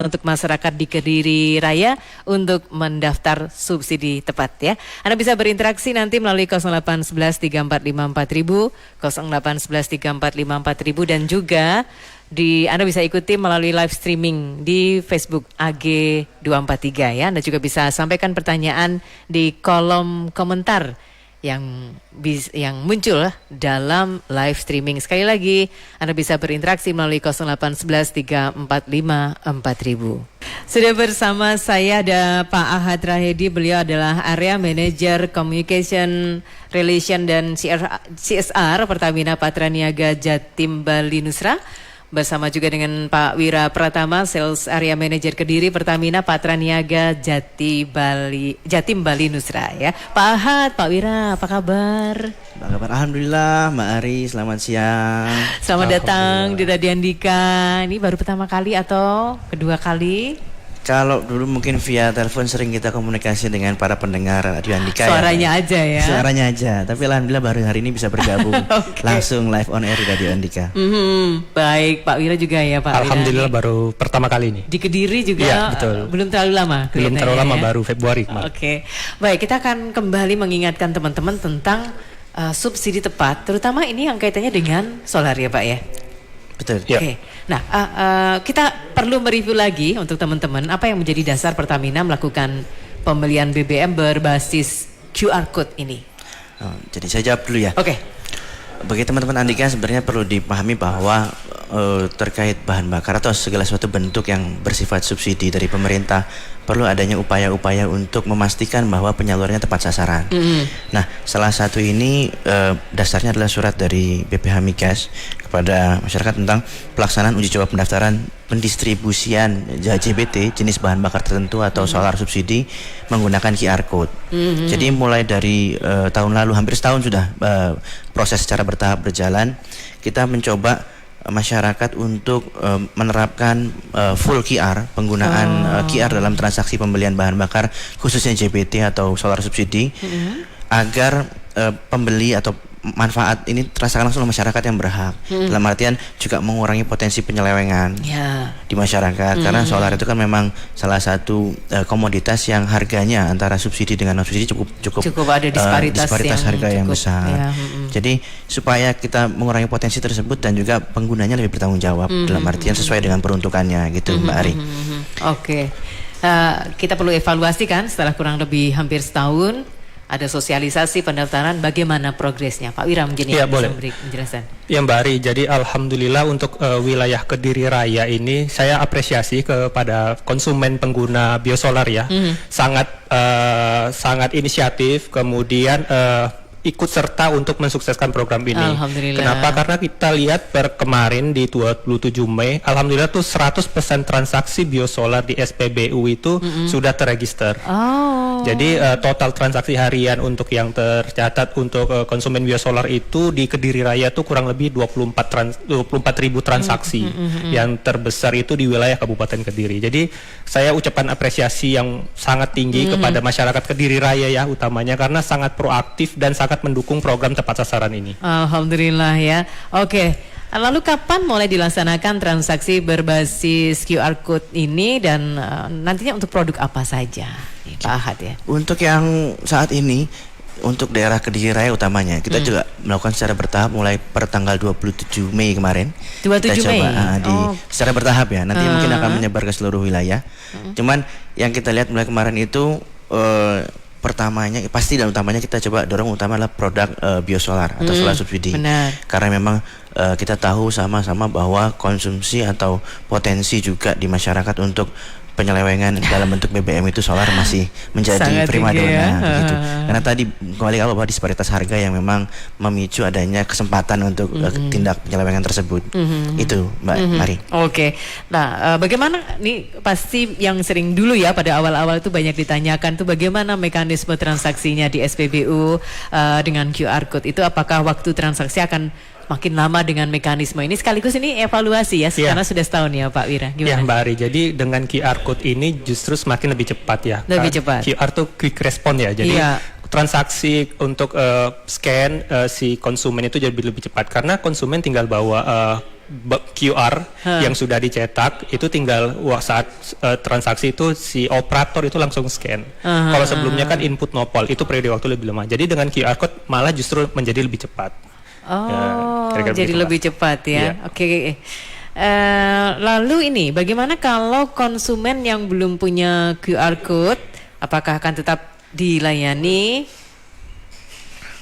Untuk masyarakat di Kediri Raya untuk mendaftar subsidi tepat ya. Anda bisa berinteraksi nanti melalui 08113454.000, 08113454.000 dan juga Anda bisa ikuti melalui live streaming di Facebook AG243 ya. Anda juga bisa sampaikan pertanyaan di kolom komentar yang muncul dalam live streaming. Sekali lagi, Anda bisa berinteraksi melalui 08113454.000. Sudah bersama saya ada Pak Ahad Rahedi, beliau adalah Area Manager Communication Relation dan CSR Pertamina Patraniaga Jatim Bali Nusra. Bersama juga dengan Pak Wira Pratama, Sales Area Manager Kediri Pertamina Patraniaga Jatim Bali Nusra ya. Pak Ahad, Pak Wira, apa kabar? Apa kabar? Alhamdulillah, Mbak Ari, selamat siang. Selamat datang di Radio Andika. Ini baru pertama kali atau kedua kali? Kalau dulu mungkin via telepon sering kita komunikasi dengan para pendengar Radio Andika. Suaranya aja ya. Suaranya aja, tapi alhamdulillah baru hari ini bisa bergabung langsung live on air di Radio Andika. Baik, Pak Wira juga ya Pak. Alhamdulillah Wira. Baru pertama kali ini. Di Kediri juga ya, betul. Belum terlalu lama. Belum terlalu lama ya? Baru Februari kemarin. Oke. Baik, kita akan kembali mengingatkan teman-teman tentang subsidi tepat, terutama ini yang kaitannya dengan solar ya Pak ya. Betul. Oke. Nah, kita perlu mereview lagi untuk teman-teman apa yang menjadi dasar Pertamina melakukan pembelian BBM berbasis QR code ini. Jadi saya jawab dulu ya. Oke. Bagi teman-teman Andika sebenarnya perlu dipahami bahwa terkait bahan bakar atau segala suatu bentuk yang bersifat subsidi dari pemerintah perlu adanya upaya-upaya untuk memastikan bahwa penyalurannya tepat sasaran. Nah, salah satu ini dasarnya adalah surat dari BPH Migas kepada masyarakat tentang pelaksanaan uji coba pendaftaran pendistribusian JBT jenis bahan bakar tertentu atau solar subsidi menggunakan QR code. Jadi mulai dari tahun lalu hampir setahun sudah proses secara bertahap berjalan. Kita mencoba masyarakat untuk menerapkan full QR, penggunaan QR dalam transaksi pembelian bahan bakar khususnya JBT atau solar subsidi agar pembeli atau manfaat ini terasakan langsung oleh masyarakat yang berhak. Dalam artian juga mengurangi potensi penyelewengan di masyarakat karena solar itu kan memang salah satu komoditas yang harganya antara subsidi dengan non subsidi cukup ada disparitas harga yang besar. Jadi supaya kita mengurangi potensi tersebut dan juga penggunanya lebih bertanggung jawab dalam artian sesuai dengan peruntukannya gitu Mbak Ari. Oke. Kita perlu evaluasi kan setelah kurang lebih hampir setahun. Ada sosialisasi pendaftaran, bagaimana progresnya? Pak Wira mungkin ya, boleh memberi penjelasan. Ya Mbak Ari, jadi alhamdulillah untuk wilayah Kediri Raya ini saya apresiasi kepada konsumen pengguna biosolar ya, sangat inisiatif, kemudian ikut serta untuk mensukseskan program ini. Alhamdulillah. Kenapa? Karena kita lihat per kemarin di 27 Mei, alhamdulillah tuh 100% transaksi biosolar di SPBU itu sudah terregister. Jadi total transaksi harian untuk yang tercatat untuk konsumen biosolar itu di Kediri Raya tuh kurang lebih 24.000 transaksi. Yang terbesar itu di wilayah Kabupaten Kediri. Jadi saya ucapkan apresiasi yang sangat tinggi kepada masyarakat Kediri Raya ya utamanya karena sangat proaktif dan sangat mendukung program tepat sasaran ini. Alhamdulillah ya. Oke. Lalu kapan mulai dilaksanakan transaksi berbasis QR code ini dan nantinya untuk produk apa saja, Pak Ahad ya? Untuk yang saat ini untuk daerah Kediri Raya utamanya kita juga melakukan secara bertahap mulai per tanggal 27 Mei kemarin. 27 kita coba Mei? secara bertahap ya. Nanti mungkin akan menyebar ke seluruh wilayah. Cuman yang kita lihat mulai kemarin itu pertamanya pasti dan utamanya kita coba dorong utama adalah produk biosolar atau solar subsidi. Benar. Karena memang kita tahu sama-sama bahwa konsumsi atau potensi juga di masyarakat untuk penyelewengan dalam bentuk BBM itu solar masih menjadi Sangat primadona tinggi ya. begitu. Karena tadi kembali awal bahwa disparitas harga yang memang memicu adanya kesempatan untuk tindak penyelewengan tersebut. Itu Mbak Mari. Oke. Nah, bagaimana nih pasti yang sering dulu ya pada awal-awal itu banyak ditanyakan tuh bagaimana mekanisme transaksinya di SPBU dengan QR code itu, apakah waktu transaksi akan makin lama dengan mekanisme ini, sekaligus ini evaluasi ya karena sudah setahun ya Pak Wira. Ya Gimana? Mbak Ari, jadi dengan QR code ini justru semakin lebih cepat ya. Lebih cepat. QR tuh quick response ya, jadi transaksi untuk scan si konsumen itu jadi lebih cepat karena konsumen tinggal bawa QR yang sudah dicetak, itu tinggal saat transaksi itu si operator itu langsung scan. Kalau sebelumnya kan input nopol, itu periode waktu lebih lama. Jadi dengan QR code malah justru menjadi lebih cepat. Jadi lebih cepat ya. Iya. Oke. Lalu ini bagaimana kalau konsumen yang belum punya QR code, apakah akan tetap dilayani?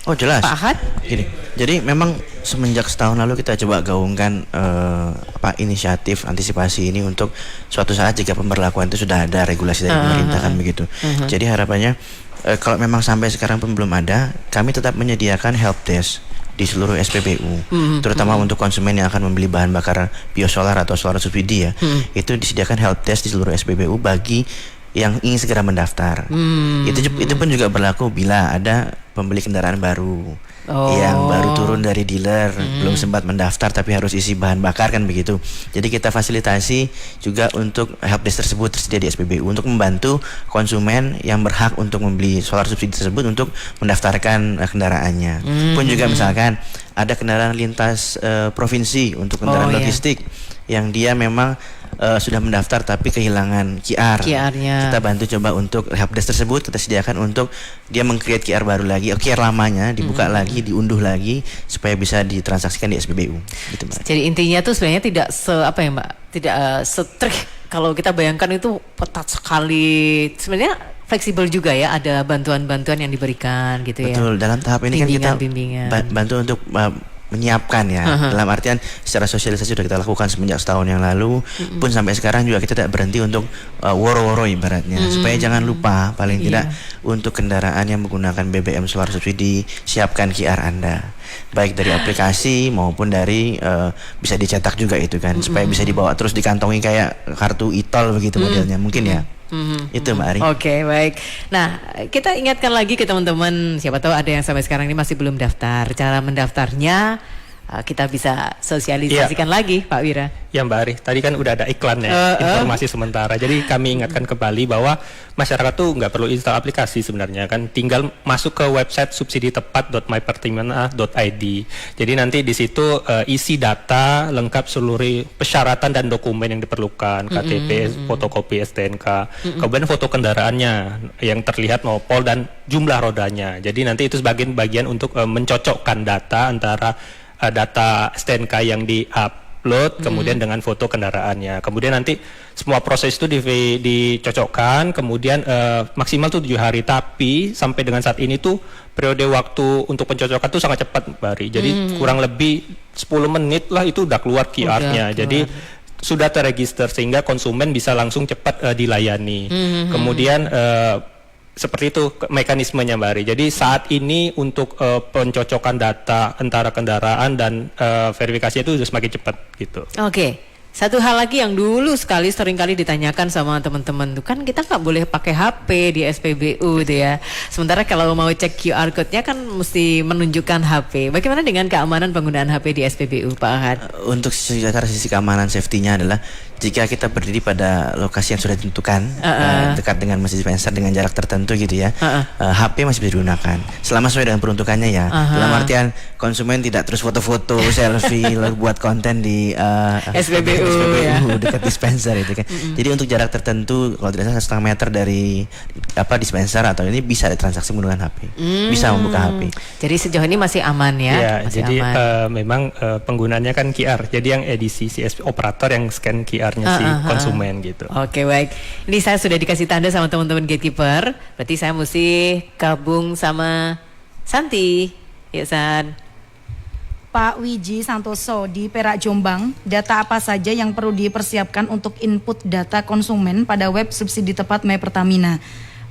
Oh jelas. Pak Ahad? Gini, jadi memang semenjak setahun lalu kita coba gaungkan inisiatif antisipasi ini untuk suatu saat jika pemberlakuan itu sudah ada regulasi dari pemerintah kan begitu. Jadi harapannya kalau memang sampai sekarang pun belum ada, kami tetap menyediakan help desk di seluruh SPBU, terutama untuk konsumen yang akan membeli bahan bakar biosolar atau solar subsidi ya, itu disediakan help desk di seluruh SPBU bagi yang ingin segera mendaftar. Itu pun juga berlaku bila ada pembeli kendaraan baru yang baru turun dari dealer, belum sempat mendaftar tapi harus isi bahan bakar kan begitu. Jadi kita fasilitasi juga untuk helpdesk tersebut tersedia di SPBU untuk membantu konsumen yang berhak untuk membeli solar subsidi tersebut untuk mendaftarkan kendaraannya. Pun juga misalkan ada kendaraan lintas provinsi untuk kendaraan logistik yang dia memang sudah mendaftar tapi kehilangan QR-nya. Kita bantu coba untuk helpdesk tersebut kita sediakan untuk dia meng-create QR baru lagi, QR lamanya dibuka lagi, diunduh lagi supaya bisa ditransaksikan di SPBU. Gitu, Mbak. Jadi intinya tuh sebenarnya tidak tidak setrik kalau kita bayangkan itu ketat sekali. Sebenarnya fleksibel juga ya, ada bantuan-bantuan yang diberikan gitu ya. Betul, dalam tahap ini kan kita bantu untuk menyiapkan ya, dalam artian secara sosialisasi sudah kita lakukan semenjak setahun yang lalu, pun sampai sekarang juga kita tidak berhenti untuk woro-woro ibaratnya, supaya jangan lupa paling tidak untuk kendaraan yang menggunakan BBM solar subsidi, siapkan QR Anda, baik dari aplikasi maupun dari bisa dicetak juga itu kan, supaya bisa dibawa terus dikantongi kayak kartu e-tol begitu modelnya mungkin ya. Itu Mbak Ari. Oke, baik. Nah, kita ingatkan lagi ke teman-teman, siapa tahu ada yang sampai sekarang ini masih belum daftar. Cara mendaftarnya kita bisa sosialisasikan lagi, Pak Wira. Ya Mbak Ari, tadi kan udah ada iklannya, informasi sementara. Jadi kami ingatkan kembali bahwa masyarakat tuh nggak perlu install aplikasi sebenarnya kan, tinggal masuk ke website subsiditepat.mypertamina.id. Jadi nanti di situ isi data lengkap seluruh persyaratan dan dokumen yang diperlukan, KTP, fotokopi STNK, kemudian foto kendaraannya yang terlihat nopol dan jumlah rodanya. Jadi nanti itu sebagian bagian untuk mencocokkan data antara data STNK yang di-upload kemudian dengan foto kendaraannya. Kemudian nanti semua proses itu dicocokkan, kemudian maksimal tuh 7 hari. Tapi sampai dengan saat ini tuh periode waktu untuk pencocokan tuh sangat cepat, Mbak Ari. Jadi kurang lebih 10 menit lah itu udah keluar QR-nya. Jadi sudah terregister sehingga konsumen bisa langsung cepat dilayani. Kemudian seperti itu mekanismenya Mbak Ari. Jadi saat ini untuk pencocokan data antara kendaraan dan verifikasi itu sudah semakin cepat gitu. Oke. Satu hal lagi yang dulu sering kali ditanyakan sama teman-teman tuh kan, kita nggak boleh pakai HP di SPBU tuh ya. Sementara kalau mau cek QR code-nya kan mesti menunjukkan HP. Bagaimana dengan keamanan penggunaan HP di SPBU, Pak Ahad? Untuk secara sisi keamanan safety-nya adalah jika kita berdiri pada lokasi yang sudah ditentukan, dekat dengan mesin dispenser dengan jarak tertentu gitu ya, HP masih bisa digunakan selama sesuai dengan peruntukannya ya. Dalam artian konsumen tidak terus foto-foto, selfie, lalu buat konten di SPBU dekat dispenser itu kan. Jadi untuk jarak tertentu, kalau tidak salah 1,5 meter dari dispenser atau ini bisa ditransaksi menggunakan HP, bisa membuka HP. Jadi sejauh ini masih aman ya? Ya, masih jadi aman. Memang penggunaannya kan QR. Jadi yang edisi si operator yang scan QR-nya si konsumen gitu. Oke, baik. Ini saya sudah dikasih tanda sama teman-teman gatekeeper. Berarti saya mesti gabung sama Santi. Ya, San. Pak Wiji Santoso di Perak Jombang, data apa saja yang perlu dipersiapkan untuk input data konsumen pada web subsidi tepat My Pertamina?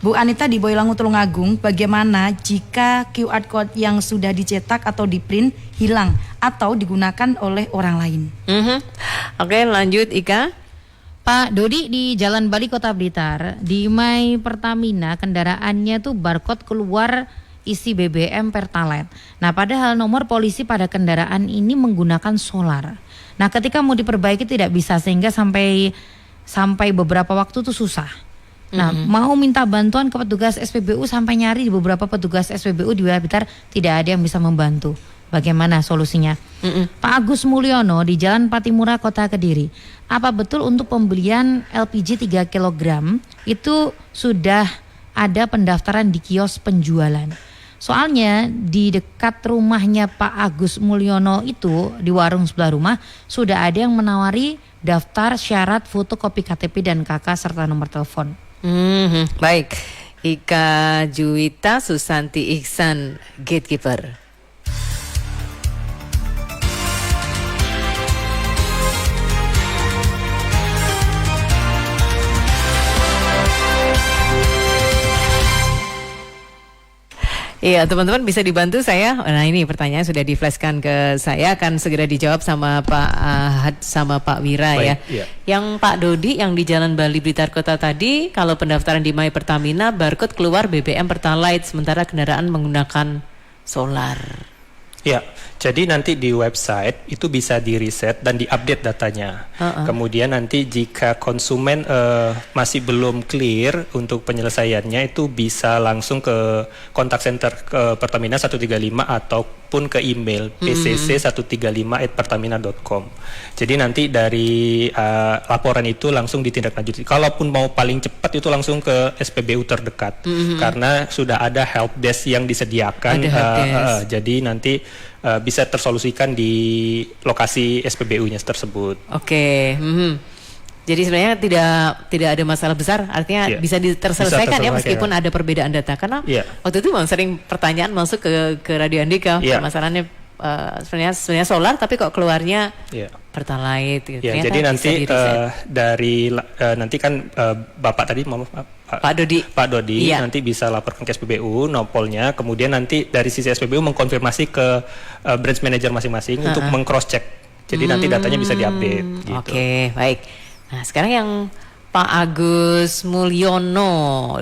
Bu Anita di Boyolali Tulungagung, bagaimana jika QR code yang sudah dicetak atau di-print hilang atau digunakan oleh orang lain? Oke, lanjut Ika. Pak Dodi di Jalan Bali Kota Blitar, di My Pertamina kendaraannya tuh barcode keluar isi BBM Pertalite. Nah, padahal nomor polisi pada kendaraan ini menggunakan solar. Nah, ketika mau diperbaiki tidak bisa sehingga sampai beberapa waktu tuh susah. Nah, mau minta bantuan ke petugas SPBU sampai nyari di beberapa petugas SPBU di wilayah Blitar tidak ada yang bisa membantu. Bagaimana solusinya? Pak Agus Mulyono di Jalan Patimura Kota Kediri. Apa betul untuk pembelian LPG 3 kg itu sudah ada pendaftaran di kios penjualan? Soalnya di dekat rumahnya Pak Agus Mulyono itu di warung sebelah rumah sudah ada yang menawari daftar syarat fotokopi KTP dan KK serta nomor telepon. Baik, Ika Juwita Susanti Ihsan, Gatekeeper. Iya, teman-teman bisa dibantu saya. Nah, ini pertanyaan sudah di-flashkan ke saya, akan segera dijawab sama Pak Ahad sama Pak Wira. Baik, ya. iya. Yang Pak Dodi yang di Jalan Bali Blitar Kota tadi, kalau pendaftaran di My Pertamina barcode keluar BBM Pertalite sementara kendaraan menggunakan solar. Ya, jadi nanti di website itu bisa di-reset dan di-update datanya. Kemudian nanti jika konsumen masih belum clear untuk penyelesaiannya, itu bisa langsung ke kontak center ke Pertamina 135 ataupun ke email pcc135@pertamina.com. Jadi nanti dari laporan itu langsung ditindaklanjuti. Kalaupun mau paling cepat itu langsung ke SPBU terdekat, karena sudah ada help desk yang disediakan. Jadi nanti bisa tersolusikan di lokasi SPBU-nya tersebut. Oke. Jadi sebenarnya tidak ada masalah besar, artinya bisa terselesaikan ya meskipun ada perbedaan data. Karena waktu itu memang sering pertanyaan masuk ke Radio Andika, masalahnya sebenarnya solar tapi kok keluarnya Pertalite gitu. Jadi nanti nanti kan Bapak tadi Pak Dodi nanti bisa laporkan ke SPBU nopolnya, kemudian nanti dari sisi SPBU mengkonfirmasi ke branch manager masing-masing untuk meng-cross check. Jadi nanti datanya bisa diupdate gitu. Oke, baik. Nah, sekarang yang Pak Agus Mulyono,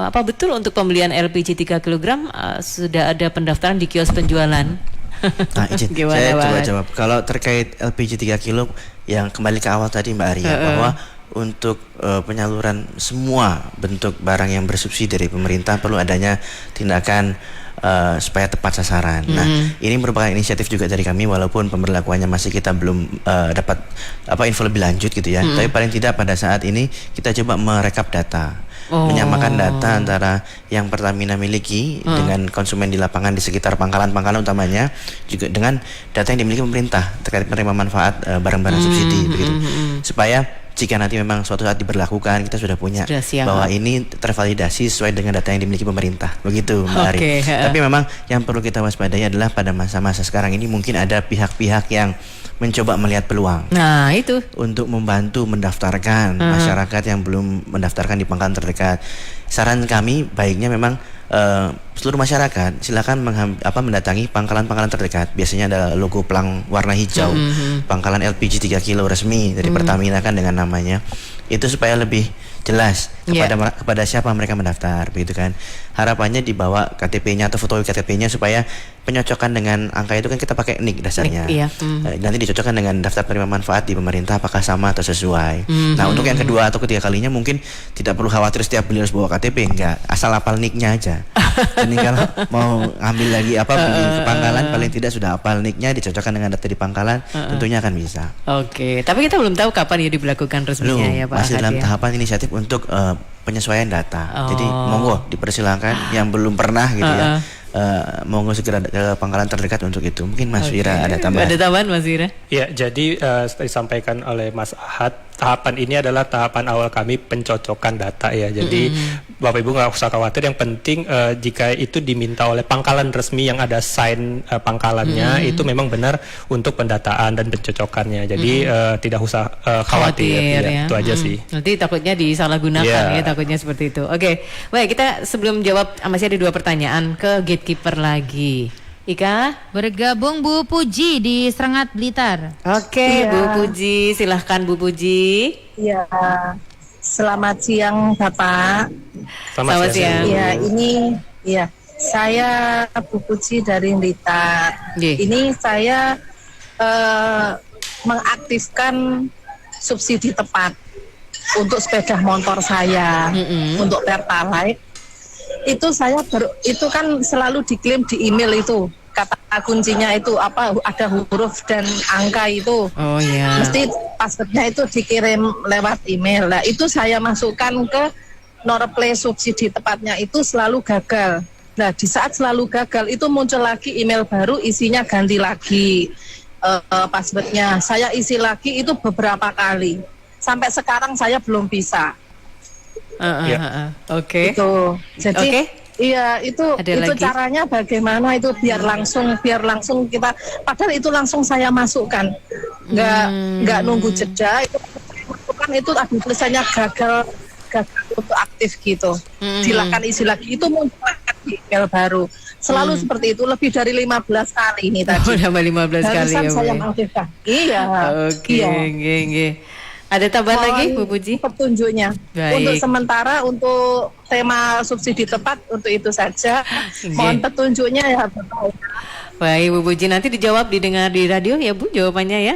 apa betul untuk pembelian LPG 3 kg sudah ada pendaftaran di kios penjualan? Nah, izin saya coba jawab. Kalau terkait LPG 3 kilo yang kembali ke awal tadi Mbak Arya, bahwa untuk penyaluran semua bentuk barang yang bersubsidi dari pemerintah perlu adanya tindakan supaya tepat sasaran. Nah, ini merupakan inisiatif juga dari kami, walaupun pemberlakuannya masih kita belum dapat info lebih lanjut gitu ya. Tapi paling tidak pada saat ini kita coba merekap data, menyamakan data antara yang Pertamina miliki dengan konsumen di lapangan di sekitar pangkalan-pangkalan utamanya, juga dengan data yang dimiliki pemerintah terkait penerima manfaat barang-barang subsidi begitu. Supaya jika nanti memang suatu saat diberlakukan, kita sudah punya bahwa ini tervalidasi sesuai dengan data yang dimiliki pemerintah. Begitu Mbak Ari. Tapi memang yang perlu kita waspadai adalah pada masa-masa sekarang ini mungkin ada pihak-pihak yang mencoba melihat peluang. Nah, itu untuk membantu mendaftarkan masyarakat yang belum mendaftarkan di pangkalan terdekat. Saran kami baiknya memang seluruh masyarakat silakan mendatangi pangkalan-pangkalan terdekat. Biasanya ada logo pelang warna hijau, pangkalan LPG 3 kilo resmi dari Pertamina kan dengan namanya. Itu supaya lebih jelas kepada siapa mereka mendaftar, begitu kan. Harapannya dibawa KTP-nya atau foto KTP-nya supaya penyocokan dengan angka itu kan kita pakai NIK dasarnya. Nanti dicocokkan dengan daftar penerima manfaat di pemerintah apakah sama atau sesuai. Nah, untuk yang kedua atau ketiga kalinya mungkin tidak perlu khawatir setiap beli harus bawa KTP, enggak, asal hafal NIK-nya aja. Jadi kalau mau ambil lagi beli ke pangkalan paling tidak sudah hafal NIK-nya, dicocokkan dengan data di pangkalan, tentunya akan bisa. Oke, tapi kita belum tahu kapan ya diberlakukan resminya ya Pak. Masih dalam tahapan inisiatif untuk penyesuaian data. Jadi monggo dipersilakan yang belum pernah gitu ya. Monggo segera ke pangkalan terdekat untuk itu. Mungkin Mas Wira ada tambahan. Ada tambahan Mas Wira? Ya, jadi disampaikan oleh Mas Ahad tahapan ini adalah tahapan awal kami pencocokan data ya. Jadi Bapak Ibu nggak usah khawatir. Yang penting jika itu diminta oleh pangkalan resmi yang ada sign pangkalannya, itu memang benar untuk pendataan dan pencocokannya. Jadi tidak usah khawatir ya. Itu aja sih. Nanti takutnya disalahgunakan ya, takutnya seperti itu. Oke, baik, kita sebelum jawab masih ada 2 pertanyaan ke gatekeeper lagi. Ika, Bergabung Bu Puji di Serengat Blitar. oke, Bu Puji, silahkan Bu Puji. Ya, selamat siang Bapak. Selamat siang. Ya, ini ya saya Bu Puji dari Blitar. Ini saya mengaktifkan subsidi tepat untuk sepeda motor saya, untuk Pertalite. Itu saya itu kan selalu diklaim di email itu, kata kuncinya itu apa, ada huruf dan angka itu. Oh ya. Mesti passwordnya itu dikirim lewat email. Nah itu saya masukkan ke Norplay subsidi tepatnya, itu selalu gagal. Nah di saat selalu gagal itu muncul lagi email baru, isinya ganti lagi passwordnya. Saya isi lagi itu beberapa kali. Sampai sekarang saya belum bisa. Oke. Itu. Jadi iya itu caranya bagaimana itu biar langsung kita, padahal itu langsung saya masukkan. Nggak nunggu jeda, itu ada tulisannya gagal untuk aktif gitu. Silakan isi lagi, itu muncul lagi email baru. Selalu seperti itu, lebih dari 15 kali ini tadi. Oh, udah 15 kali ya, Bu. Saya mengaktifkan. Iya. Oke, Ada tambahan lagi, Bu Puji? Petunjuknya. Baik. Untuk sementara, untuk tema subsidi tepat, untuk itu saja. Mohon petunjuknya ya, Bapak. Baik, Bu Puji, nanti dijawab, didengar di radio ya, Bu, jawabannya ya?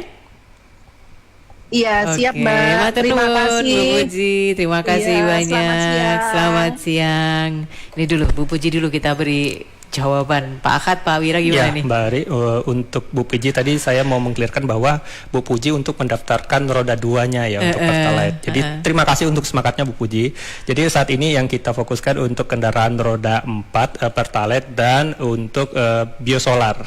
Iya, siap Mbak. Terima kasih. Bu Puji, terima kasih banyak. Selamat siang. Ini dulu, Bu Puji dulu kita beri jawaban. Pak Ahad, Pak Wira gimana nih? Mbak Ari, untuk Bu Puji tadi saya mau mengklirkan bahwa Bu Puji untuk mendaftarkan roda 2-nya ya untuk Pertalite. Jadi terima kasih untuk semangatnya Bu Puji. Jadi saat ini yang kita fokuskan untuk kendaraan roda 4 Pertalite dan untuk biosolar.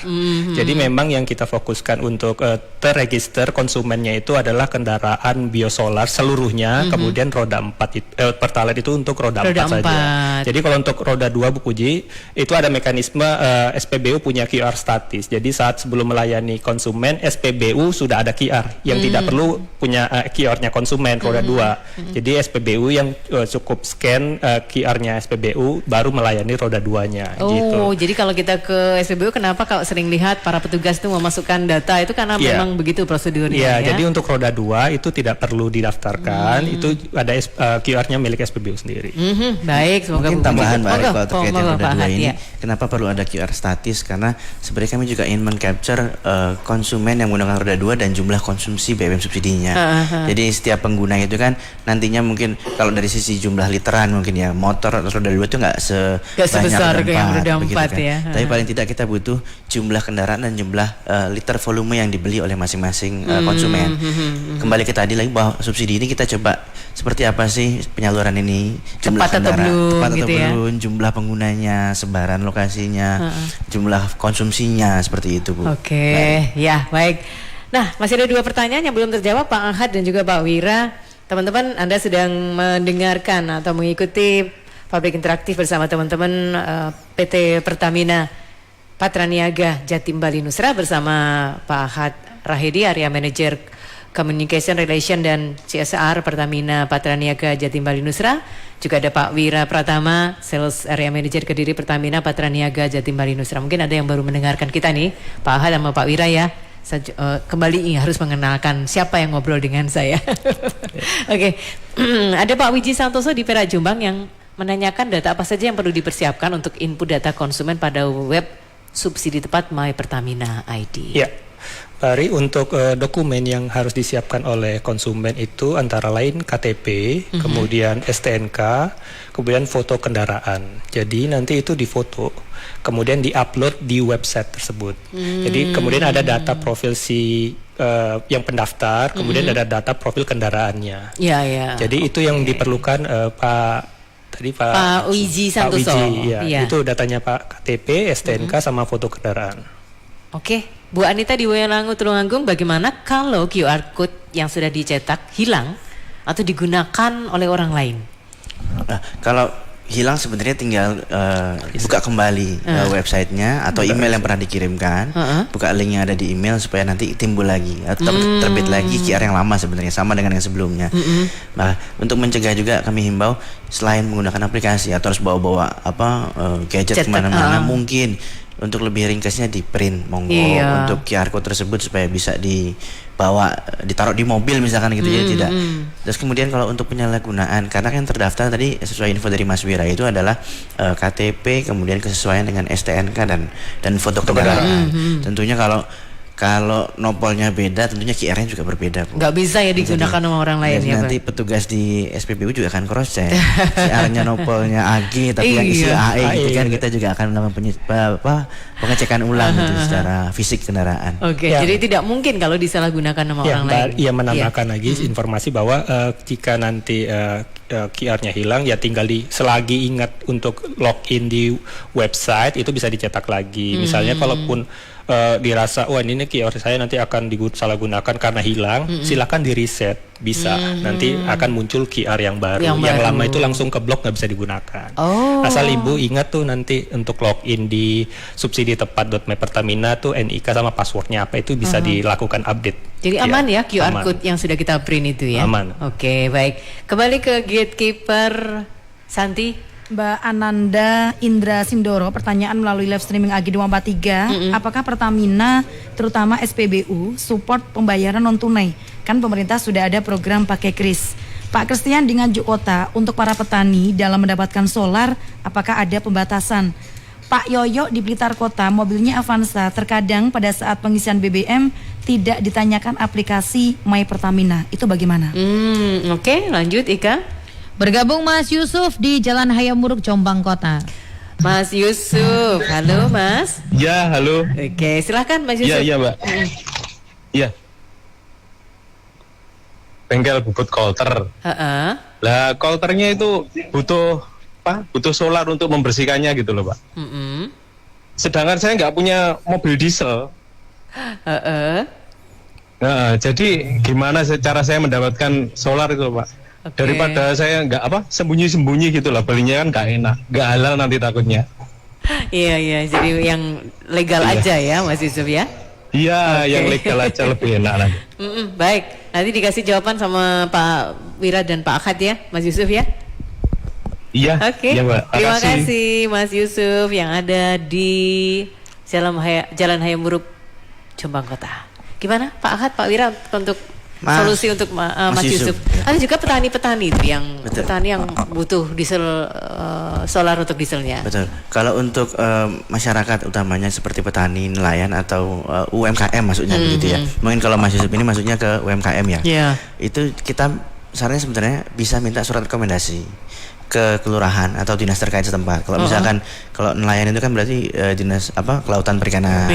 Jadi memang yang kita fokuskan untuk terregister konsumennya itu adalah kendaraan biosolar seluruhnya, kemudian roda 4 Pertalite itu untuk roda 4 saja. Jadi kalau untuk roda 2 Bu Puji itu ada mekanisme SPBU punya QR statis. Jadi saat sebelum melayani konsumen, SPBU sudah ada QR yang tidak perlu punya QR-nya konsumen roda 2. Jadi SPBU yang cukup scan QR-nya SPBU baru melayani roda 2-nya gitu. Oh, jadi kalau kita ke SPBU, kenapa kalau sering lihat para petugas itu memasukkan data itu karena memang begitu prosedurnya ya? Jadi untuk roda 2 itu tidak perlu didaftarkan, itu ada QR-nya milik SPBU sendiri. Baik, semoga mungkin tambahan Mbak Ari kalau terkait yang roda 2 ini. Kenapa perlu ada QR statis? Karena sebenarnya kami juga ingin men-capture konsumen yang menggunakan roda 2 dan jumlah konsumsi BBM subsidinya. Jadi setiap pengguna itu kan nantinya mungkin kalau dari sisi jumlah literan mungkin ya, motor atau roda 2 itu nggak sebesar yang roda 4 kan. ya. Tapi paling tidak kita butuh jumlah kendaraan dan jumlah liter volume yang dibeli oleh masing-masing konsumen. Kembali ke tadi lagi bahwa subsidi ini kita coba seperti apa sih penyaluran ini, jumlah tepat atau belum, jumlah penggunanya, sebaran lokasinya, jumlah konsumsinya, seperti itu Bu. Oke, ya baik. Nah, masih ada 2 pertanyaan yang belum terjawab, Pak Ahad dan juga Pak Wira. Teman-teman, Anda sedang mendengarkan atau mengikuti Publik Interaktif bersama teman-teman PT Pertamina Patraniaga Jatim Bali Nusra bersama Pak Ahad Rahedi, Area Manager Communication Relation dan CSR Pertamina Patraniaga Jatim Bali Nusra. Juga ada Pak Wira Pratama, Sales Area Manager Kediri Pertamina Patraniaga Jatim Bali Nusra. Mungkin ada yang baru mendengarkan kita nih, Pak Ahad sama Pak Wira ya. Kembali harus mengenalkan siapa yang ngobrol dengan saya. Oke. Ada Pak Wiji Santoso di Perak Jombang yang menanyakan data apa saja yang perlu dipersiapkan untuk input data konsumen pada web subsidi tepat My Pertamina ID. Ya. Ari, untuk dokumen yang harus disiapkan oleh konsumen itu antara lain KTP, kemudian STNK, kemudian foto kendaraan. Jadi nanti itu difoto, kemudian diupload di website tersebut. Jadi kemudian ada data profil si yang pendaftar, kemudian ada data profil kendaraannya. Jadi itu yang diperlukan Pak Wiji Santoso. Itu datanya Pak KTP, STNK sama foto kendaraan. Oke. Bu Anita di Boyolangu Tulungagung, bagaimana kalau QR code yang sudah dicetak hilang atau digunakan oleh orang lain? Kalau hilang sebenarnya tinggal buka kembali websitenya atau email yang pernah dikirimkan, buka link yang ada di email supaya nanti timbul lagi atau terbit lagi QR yang lama, sebenarnya sama dengan yang sebelumnya. Nah, untuk mencegah juga kami himbau selain menggunakan aplikasi atau harus bawa-bawa gadget kemana-mana, mungkin untuk lebih ringkasnya di print monggo untuk QR code tersebut supaya bisa dibawa, ditaruh di mobil misalkan gitu ya, tidak. Terus kemudian kalau untuk penyalahgunaan, karena yang terdaftar tadi sesuai info dari Mas Wira itu adalah KTP, kemudian kesesuaian dengan STNK dan foto kendaraan. Tentunya kalau nopolnya beda, tentunya QR-nya juga berbeda, Bu. Nggak bisa ya digunakan sama orang lain ya, nanti Pak? petugas di SPBU juga akan cross check. QR-nya nopolnya AG tapi yang isi AE gitu kan, kita juga akan melakukan pengecekan ulang gitu secara fisik kendaraan. Oke, jadi tidak mungkin kalau disalahgunakan sama orang lain. Ia menambahkan lagi informasi bahwa jika nanti QR-nya hilang, ya tinggal selagi ingat untuk login di website itu bisa dicetak lagi. Misalnya kalaupun dirasa wah ini QR saya nanti akan disalahgunakan karena hilang, silakan di reset, bisa nanti akan muncul QR yang baru. Yang lama itu langsung keblok, nggak bisa digunakan. Asal ibu ingat tuh nanti untuk login di subsiditepat.mypertamina tuh NIK sama passwordnya apa itu bisa dilakukan update. Jadi aman ya QR code yang sudah kita print itu ya. Aman. Oke, baik. Kembali ke gatekeeper Santi. Mbak Ananda Indra Sindoro, pertanyaan melalui live streaming AG 243, apakah Pertamina terutama SPBU support pembayaran non tunai? Kan pemerintah sudah ada program pakai kris. Pak Christian di Nganjuk Kota, untuk para petani dalam mendapatkan solar, apakah ada pembatasan? Pak Yoyo di Blitar Kota, mobilnya Avanza, terkadang pada saat pengisian BBM tidak ditanyakan aplikasi My Pertamina, itu bagaimana? Oke, lanjut Ika. Bergabung Mas Yusuf di Jalan Hayamuruk Jombang Kota. Mas Yusuf, halo Mas. Ya, halo. Oke, silahkan Mas Yusuf. Iya, Mbak. Iya. Bengkel bubut kolter. Lah, kolternya itu butuh solar untuk membersihkannya gitu loh, Pak. Sedangkan saya nggak punya mobil diesel. Nah, jadi gimana cara saya mendapatkan solar itu, Pak? Daripada saya nggak sembunyi-sembunyi gitu lah, belinya kan nggak enak, nggak halal nanti takutnya. Iya, jadi yang legal aja ya Mas Yusuf ya. Iya, yang legal aja lebih enak nanti. Baik, nanti dikasih jawaban sama Pak Wira dan Pak Ahad ya, Mas Yusuf ya. Iya. Oke. Ya, Mbak. Terima kasih Mas Yusuf yang ada di Jalan Hayamuruk Jombang Kota. Gimana Pak Ahad, Pak Wira untuk solusi untuk Mas Yusuf? Ada juga petani-petani itu petani yang butuh diesel solar untuk dieselnya. Betul. Kalau untuk masyarakat utamanya seperti petani, nelayan atau UMKM maksudnya begitu ya. Mungkin kalau Mas Yusuf ini maksudnya ke UMKM ya. Itu kita sarannya sebenarnya bisa minta surat rekomendasi ke kelurahan atau dinas terkait setempat. Kalau misalkan kalau nelayan itu kan berarti dinas kelautan perikanan.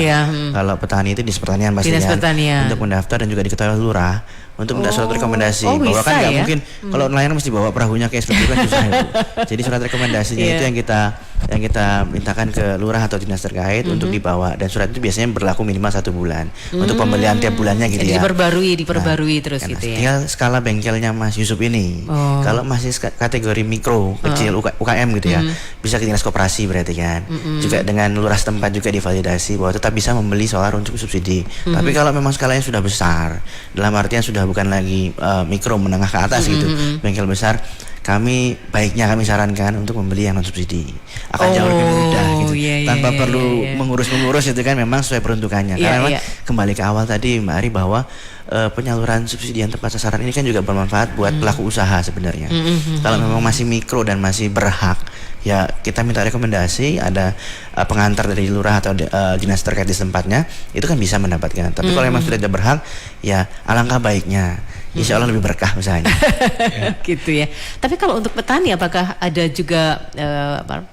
Kalau petani itu dinas pertanian pastinya. Dinas pertanian. Untuk mendaftar dan juga diketahui lurah untuk minta surat rekomendasi. Bahwa kan nggak mungkin kalau nelayan mesti bawa perahunya ke SPBU kan susah itu. Jadi surat rekomendasinya itu yang kita mintakan ke lurah atau dinas terkait untuk dibawa, dan surat itu biasanya berlaku minimal 1 bulan untuk pembelian tiap bulannya gitu. Jadi ya. diperbarui terus gitu ya. Tinggal skala bengkelnya Mas Yusuf ini. Kalau masih kategori mikro, kecil, UKM gitu ya, bisa ke dinas koperasi berarti kan. Juga dengan lurah setempat juga divalidasi bahwa tetap bisa membeli solar untuk subsidi. Tapi kalau memang skalanya sudah besar, dalam artian sudah bukan lagi mikro menengah ke atas gitu, bengkel besar, kami sarankan untuk membeli yang non subsidi, akan jauh lebih mudah gitu, tanpa perlu mengurus itu kan, memang sesuai peruntukannya. Karena memang kembali ke awal tadi Mbak Ari bahwa penyaluran subsidi yang tepat sasaran ini kan juga bermanfaat buat pelaku usaha sebenarnya. Kalau memang masih mikro dan masih berhak, ya kita minta rekomendasi, ada pengantar dari lurah atau dinas terkait di tempatnya, itu kan bisa mendapatkan. Tapi kalau memang sudah tidak berhak, ya alangkah baiknya, insya Allah lebih berkah misalnya. Gitu ya. Tapi kalau untuk petani, apakah ada juga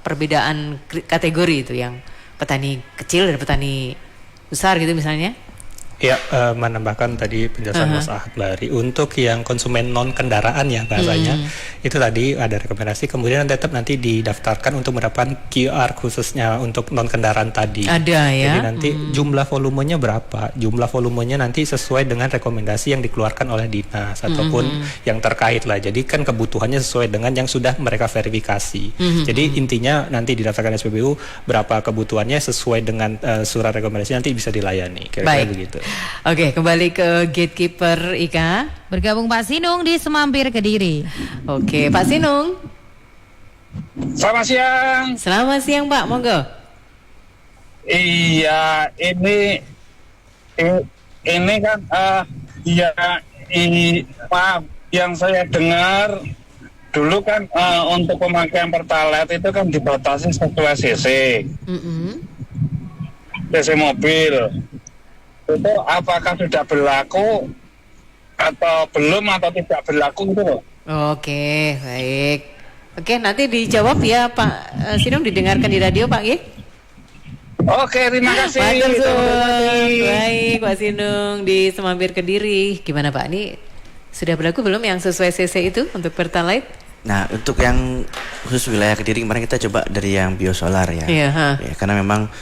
perbedaan kategori itu, yang petani kecil dan petani besar gitu misalnya? Ya, menambahkan tadi penjelasan Mas Ahad Bari. Untuk yang konsumen non kendaraan ya bahasanya, itu tadi ada rekomendasi. Kemudian tetap nanti didaftarkan untuk mendapatkan QR khususnya untuk non kendaraan tadi. Ada ya. Jadi nanti jumlah volumenya berapa? Jumlah volumenya nanti sesuai dengan rekomendasi yang dikeluarkan oleh dinas ataupun yang terkait lah. Jadi kan kebutuhannya sesuai dengan yang sudah mereka verifikasi. Jadi intinya nanti didaftarkan SPBU berapa kebutuhannya sesuai dengan surat rekomendasi nanti bisa dilayani. Kira-kira begitu. Oke, kembali ke gatekeeper Ika. Bergabung Pak Sinung di Semampir Kediri. Oke, Pak Sinung. Selamat siang. Selamat siang, Pak. Monggo. Iya, ini kan Pak, yang saya dengar dulu kan untuk pemakaian Pertalite itu kan dibatasi sesuai cc. cc mobil. Itu apakah sudah berlaku atau belum atau tidak berlaku gitu loh. Oke, baik. Oke, nanti dijawab ya Pak Sinung, didengarkan di radio Pak ya. Oke, terima kasih. Baik, Pak Sinung di Semampir Kediri. Gimana Pak, ini sudah berlaku belum yang sesuai CC itu untuk Pertalite? Nah, untuk yang khusus wilayah Kediri kemarin kita coba dari yang biosolar ya. Iya, Ya, karena memang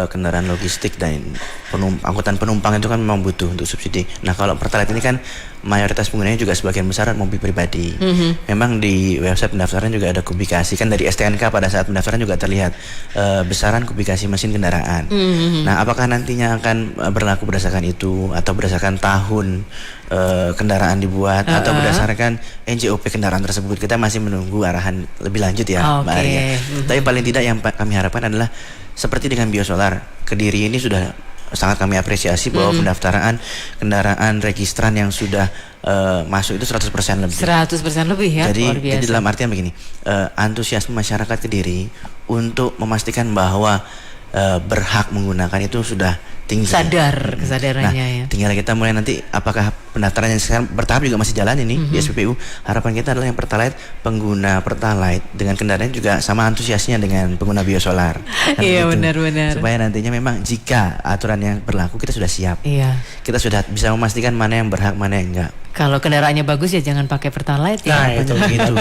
kendaraan logistik dan angkutan penumpang itu kan memang butuh untuk subsidi. Nah, kalau Pertalite ini kan mayoritas penggunanya juga sebagian besar mobil pribadi. Memang di website pendaftaran juga ada kubikasi, kan dari STNK pada saat pendaftaran juga terlihat besaran kubikasi mesin kendaraan. Nah, apakah nantinya akan berlaku berdasarkan itu atau berdasarkan tahun kendaraan dibuat atau berdasarkan NJOP kendaraan tersebut? Kita masih menunggu arahan lebih lanjut ya, Mbak Arya. Tapi paling tidak yang kami harapkan adalah seperti dengan biosolar, Kediri ini sudah sangat kami apresiasi bahwa pendaftaran kendaraan registran yang sudah masuk itu 100% lebih. 100% lebih ya. Jadi dalam artian begini, antusiasme masyarakat Kediri untuk memastikan bahwa berhak menggunakan itu sudah tinggi. Kesadarannya ya. Tinggal kita mulai nanti apakah pendaftaran yang sekarang bertahap juga masih jalan ini di SPBU. Harapan kita adalah yang Pertalite, pengguna Pertalite dengan kendaraan juga sama antusiasnya dengan pengguna biosolar. Iya, benar-benar. Supaya nantinya memang jika aturan yang berlaku kita sudah siap. Iya. Kita sudah bisa memastikan mana yang berhak, mana yang enggak. Kalau kendaraannya bagus ya jangan pakai Pertalite ya. Nah, itu begitu.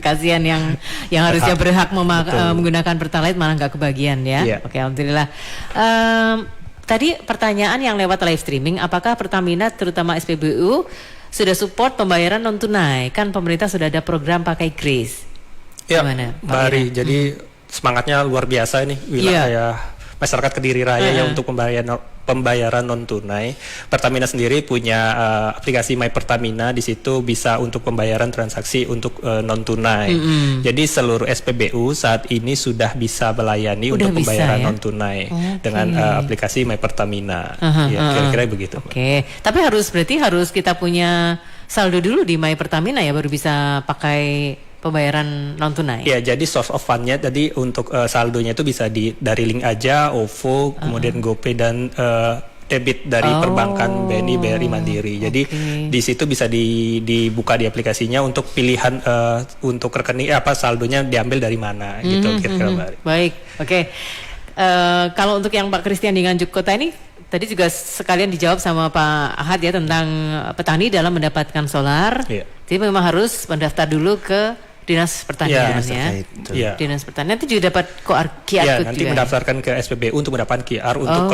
Kasihan yang harusnya berhak menggunakan Pertalite malah nggak kebagian ya. Iya. Oke, alhamdulillah. Tadi pertanyaan yang lewat live streaming, apakah Pertamina terutama SPBU sudah support pembayaran non tunai? Kan pemerintah sudah ada program pakai kris. Ya, Gimana, Pak Mari. Ira? Jadi semangatnya luar biasa ini wilayah masyarakat Kediri Raya ya untuk pembayaran non tunai. Pertamina sendiri punya aplikasi My Pertamina, di situ bisa untuk pembayaran transaksi untuk non tunai. Jadi seluruh SPBU saat ini sudah bisa melayani untuk pembayaran non tunai dengan aplikasi My Pertamina. Ya, kira-kira begitu. Oke. Tapi berarti harus kita punya saldo dulu di My Pertamina ya baru bisa pakai pembayaran non tunai. Ya, jadi source of fund-nya tadi untuk saldonya itu bisa dari link aja, OVO, kemudian GoPay dan debit dari perbankan BNI, BRI Mandiri. Jadi di situ bisa dibuka di aplikasinya untuk pilihan untuk rekening saldonya diambil dari mana gitu kira-kira. Baik, oke. Kalau untuk yang Pak Christian di Nganjuk Kota ini tadi juga sekalian dijawab sama Pak Ahad ya tentang petani dalam mendapatkan solar. Jadi memang harus mendaftar dulu ke Dinas Pertanian ya. Dinas Pertanian itu juga dapat QR code nanti juga. Mendaftarkan ke SPBU untuk mendapatkan QR untuk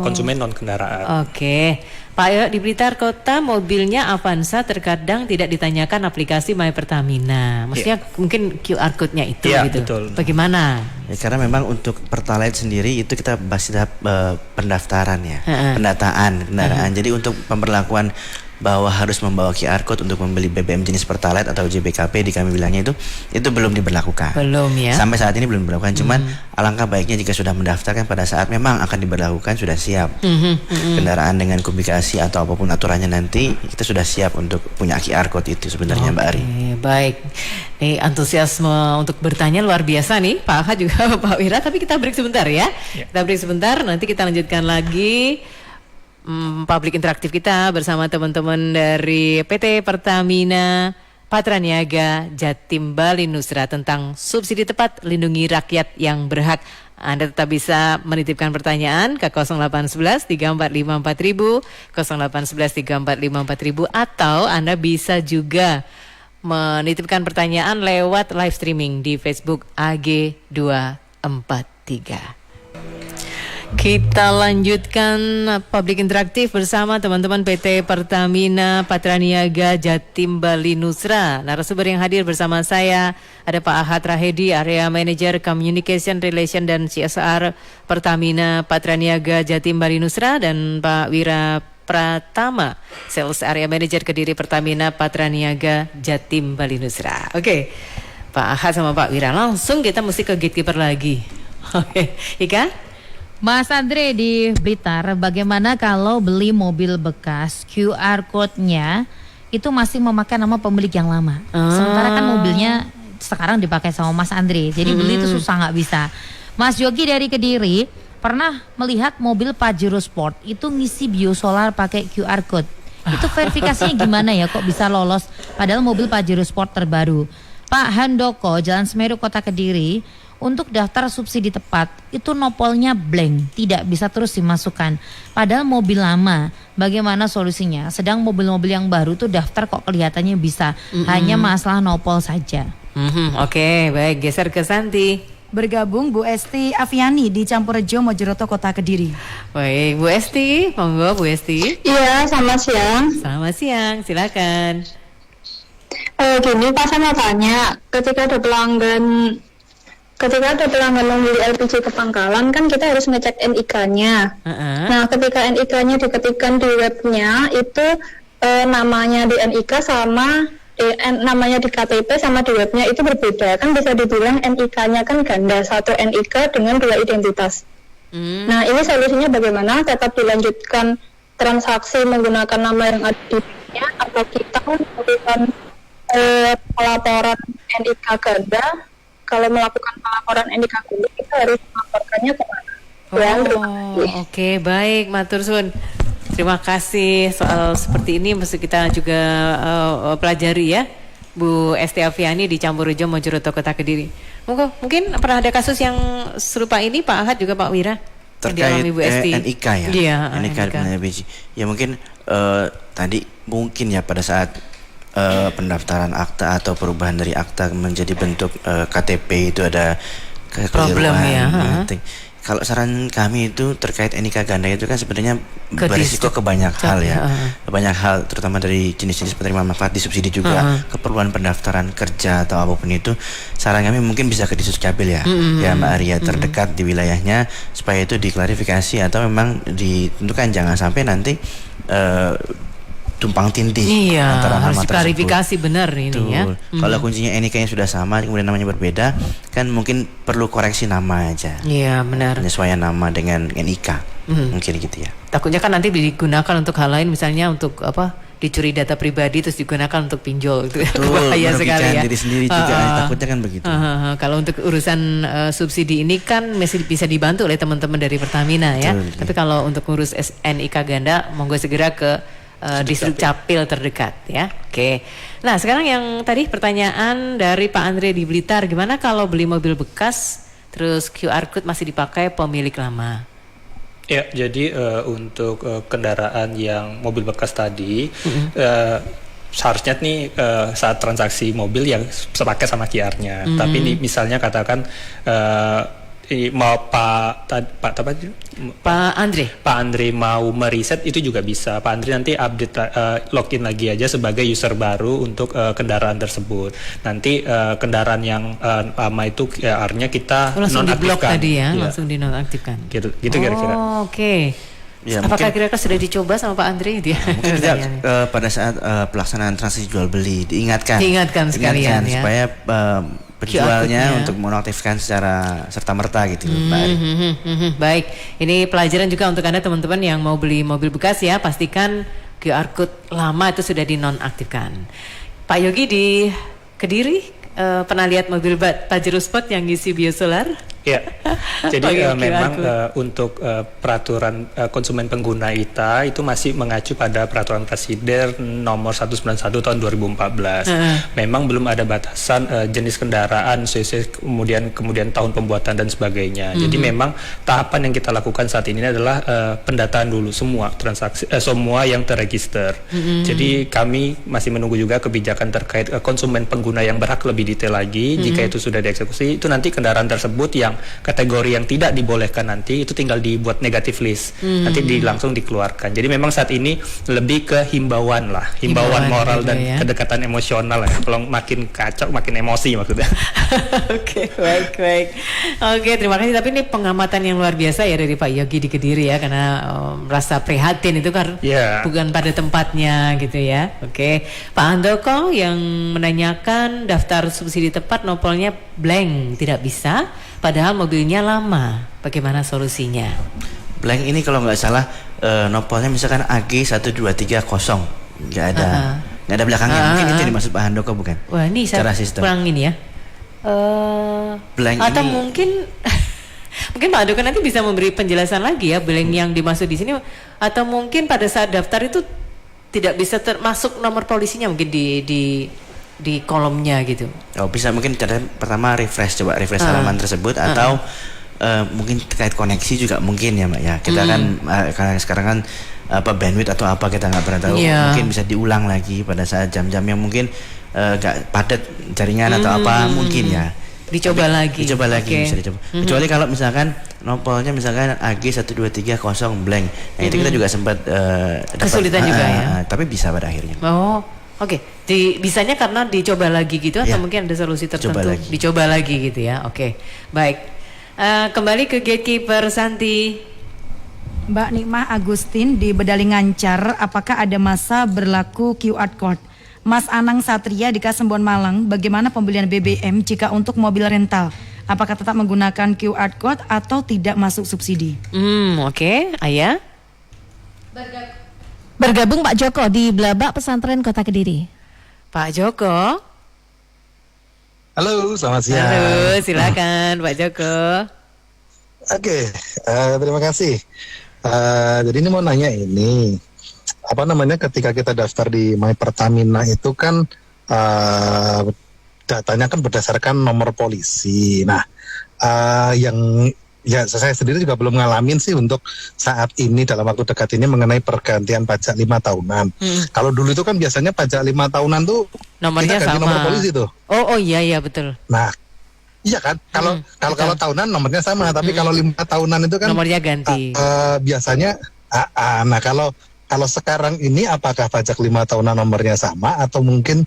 konsumen non kendaraan. Oke. Pak Ayo, di Blitar Kota mobilnya Avanza terkadang tidak ditanyakan aplikasi My Pertamina. Maksudnya mungkin QR code-nya itu gitu. Betul. Bagaimana? Ya, karena memang untuk Pertalite sendiri itu kita masih tahap pendaftaran ya, pendataan kendaraan. Jadi untuk pemberlakuan bahwa harus membawa QR code untuk membeli BBM jenis Pertalite atau JBKP di kami bilangnya itu belum diberlakukan. Belum ya. Sampai saat ini belum diberlakukan. Cuman alangkah baiknya jika sudah mendaftarkan pada saat memang akan diberlakukan sudah siap. Kendaraan dengan kubikasi atau apapun aturannya nanti kita sudah siap untuk punya QR code itu sebenarnya Mbak Ari. Baik. Nih antusiasme untuk bertanya luar biasa nih Pak Ahad juga Pak Wira, tapi kita break sebentar ya. Kita break sebentar, nanti kita lanjutkan lagi publik interaktif kita bersama teman-teman dari PT Pertamina Patraniaga Jatim Bali Nusra tentang subsidi tepat lindungi rakyat yang berhak. Anda tetap bisa menitipkan pertanyaan ke 0811 345 4000, 0811 345 4000, atau Anda bisa juga menitipkan pertanyaan lewat live streaming di Facebook AG243. Kita lanjutkan publik interaktif bersama teman-teman PT Pertamina Patraniaga Jatim Bali Nusra. Narasumber yang hadir bersama saya ada Pak Ahad Rahedi, Area Manager Communication Relation dan CSR Pertamina Patraniaga Jatim Bali Nusra, dan Pak Wira Pratama, Sales Area Manager Kediri Pertamina Patraniaga Jatim Bali Nusra. Oke, Pak Ahad sama Pak Wira, langsung kita mesti ke gatekeeper lagi. Oke, Ika? Mas Andre di Blitar, bagaimana kalau beli mobil bekas QR code-nya itu masih memakai nama pemilik yang lama? Sementara kan mobilnya sekarang dipakai sama Mas Andre, jadi beli itu susah, nggak bisa. Mas Yogi dari Kediri pernah melihat mobil Pajero Sport itu ngisi biosolar pakai QR code. Itu verifikasinya gimana ya, kok bisa lolos padahal mobil Pajero Sport terbaru? Pak Handoko, Jalan Semeru, Kota Kediri, untuk daftar subsidi tepat itu nopolnya blank, tidak bisa terus dimasukkan. Padahal mobil lama, bagaimana solusinya? Sedang mobil-mobil yang baru tuh daftar kok kelihatannya bisa, hanya masalah nopol saja. Oke, baik, geser ke Santi. Bergabung Bu Esti Aviani di Campurrejo, Mojokerto, Kota Kediri. Baik, Bu Esti, monggo Bu Esti. Iya, selamat siang. Selamat siang, silakan. Gini Pak, saya mau tanya, ketika ada pelanggan membeli LPG ke pangkalan, kan kita harus ngecek NIK-nya. Nah, ketika NIK-nya diketikkan di webnya, itu namanya di NIK sama namanya di KTP sama di webnya itu berbeda. Kan bisa dibilang NIK-nya kan ganda, satu NIK dengan dua identitas. Nah, ini solusinya bagaimana? Tetap dilanjutkan transaksi menggunakan nama yang ada di webnya, atau kita melakukan pelaporan NIK ganda? Kalau melakukan pelaporan NIK ganda, kita harus melaporkannya kemana? Oke, baik, matur suwun. Terima kasih, soal seperti ini mesti kita juga pelajari ya, Bu Esti Aviani di Campurrejo, Mojokerto, Kota Kediri. Mungkin pernah ada kasus yang serupa ini, Pak Ahad juga Pak Wira, terkait Bu Esti. NIK ya, Iya, NIK LPG. Ya mungkin tadi mungkin ya pada saat pendaftaran akta atau perubahan dari akta menjadi bentuk KTP itu ada problem ya. Kalau saran kami itu terkait NIK ganda itu kan sebenarnya berisiko ke banyak hal ya. Banyak hal, terutama dari jenis-jenis penerima manfaat di subsidi juga, keperluan pendaftaran kerja atau apapun itu. Saran kami mungkin bisa ke Disuscapil ya, ya Mbak Arya, terdekat di wilayahnya, supaya itu diklarifikasi atau memang ditentukan, jangan sampai nanti tumpang tindih antara nama harus klarifikasi benar ini ya. Kalau kuncinya NIK-nya sudah sama kemudian namanya berbeda, kan mungkin perlu koreksi nama aja. Iya, benar. Penyesuaian nama dengan NIK. Mungkin gitu ya. Takutnya kan nanti digunakan untuk hal lain, misalnya untuk dicuri data pribadi terus digunakan untuk pinjol, itu bahaya sekali ya. Diri sendiri juga takutnya kan begitu. Kalau untuk urusan subsidi ini kan masih bisa dibantu oleh teman-teman dari Pertamina ya. Tapi kalau untuk ngurus NIK ganda, monggo segera ke Disuscapil terdekat ya. Oke. Nah, sekarang yang tadi pertanyaan dari Pak Andre di Blitar, gimana kalau beli mobil bekas terus QR code masih dipakai pemilik lama? Ya, jadi untuk kendaraan yang mobil bekas tadi, seharusnya nih saat transaksi mobil yang sepaket sama QR-nya. Tapi misalnya katakan mau Pak Andre mau meriset, itu juga bisa. Pak Andre nanti update login lagi aja sebagai user baru untuk kendaraan tersebut. Nanti kendaraan yang lama itu QR-nya kita langsung nonaktifkan. Di-blok tadi ya, langsung dinonaktifkan. Gitu kira-kira. Oke. Ya, apakah kira-kira sudah dicoba sama Pak Andre gitu ya? Mungkin pada saat pelaksanaan transaksi jual beli diingatkan sekalian ya, supaya penjualnya untuk menonaktifkan secara serta-merta gitu, Mbak Ari. Baik, ini pelajaran juga untuk Anda teman-teman yang mau beli mobil bekas ya, pastikan QR code lama itu sudah dinonaktifkan. Pak Yogi di Kediri, pernah lihat mobil Pajero Sport yang ngisi biosolar? Ya, jadi memang untuk peraturan konsumen pengguna ITA itu masih mengacu pada peraturan presiden nomor 191 tahun 2014. Memang belum ada batasan jenis kendaraan, cc, kemudian tahun pembuatan dan sebagainya. Jadi memang tahapan yang kita lakukan saat ini adalah pendataan dulu semua transaksi, semua yang terregister. Jadi kami masih menunggu juga kebijakan terkait konsumen pengguna yang berhak lebih detail lagi. Jika itu sudah dieksekusi, itu nanti kendaraan tersebut yang kategori yang tidak dibolehkan nanti itu tinggal dibuat negatif list, nanti langsung dikeluarkan. Jadi memang saat ini lebih ke himbauan moral dan kedekatan emosional ya. Kalau makin kacau makin emosi maksudnya. Oke, baik. Oke, terima kasih. Tapi ini pengamatan yang luar biasa ya dari Pak Yogi di Kediri ya, karena rasa prihatin itu kan bukan pada tempatnya gitu ya. Oke, Pak Handoko yang menanyakan daftar subsidi tepat nopolnya blank, tidak bisa padahal mobilnya lama, bagaimana solusinya? Blank ini kalau nggak salah nopolnya misalkan AG 1230, nggak ada belakangnya. Mungkin itu yang dimaksud Pak Handoko bukan? Wah, ini secara sistem kurang ini ya. Blank atau ini mungkin mungkin Pak Handoko nanti bisa memberi penjelasan lagi ya, blank yang dimaksud di sini, atau mungkin pada saat daftar itu tidak bisa termasuk nomor polisinya mungkin di kolomnya gitu. Oh, bisa mungkin cara pertama refresh halaman tersebut atau mungkin terkait koneksi juga mungkin ya Mbak ya. Kita kan karena sekarang kan bandwidth atau apa kita nggak pernah tahu. Mungkin bisa diulang lagi pada saat jam-jam yang mungkin nggak padat jaringan atau apa mungkin ya. Dicoba lagi bisa dicoba. Kecuali kalau misalkan nopolnya misalkan AG 1230 blank. Nah, itu kita juga sempat kesulitan juga ya. Tapi bisa pada akhirnya. Oh. Oke, bisanya karena dicoba lagi gitu atau mungkin ada solusi tertentu? Dicoba lagi gitu ya. Oke, baik. Kembali ke gatekeeper Santi. Mbak Nikmah Agustin di Bedalingancar, apakah ada masa berlaku QR code? Mas Anang Satria di Kasembon Malang, bagaimana pembelian BBM jika untuk mobil rental? Apakah tetap menggunakan QR code atau tidak masuk subsidi? Oke, Ayah. Bergabung Pak Joko di Blabak Pesantren Kota Kediri. Pak Joko. Halo, selamat siang. Halo, silakan Pak Joko. Oke, terima kasih. Jadi ini mau nanya ini, apa namanya ketika kita daftar di My Pertamina itu kan datanya kan berdasarkan nomor polisi. Nah, ya saya sendiri juga belum ngalamin sih untuk saat ini dalam waktu dekat ini mengenai pergantian pajak 5 tahunan. Kalau dulu itu kan biasanya pajak 5 tahunan tuh nomornya kita ganti sama. Nomor polisi tuh. Oh iya betul. Nah, iya kan? Kalau tahunan nomornya sama, tapi kalau 5 tahunan itu kan nomornya ganti. Biasanya nah kalau sekarang ini apakah pajak 5 tahunan nomornya sama atau mungkin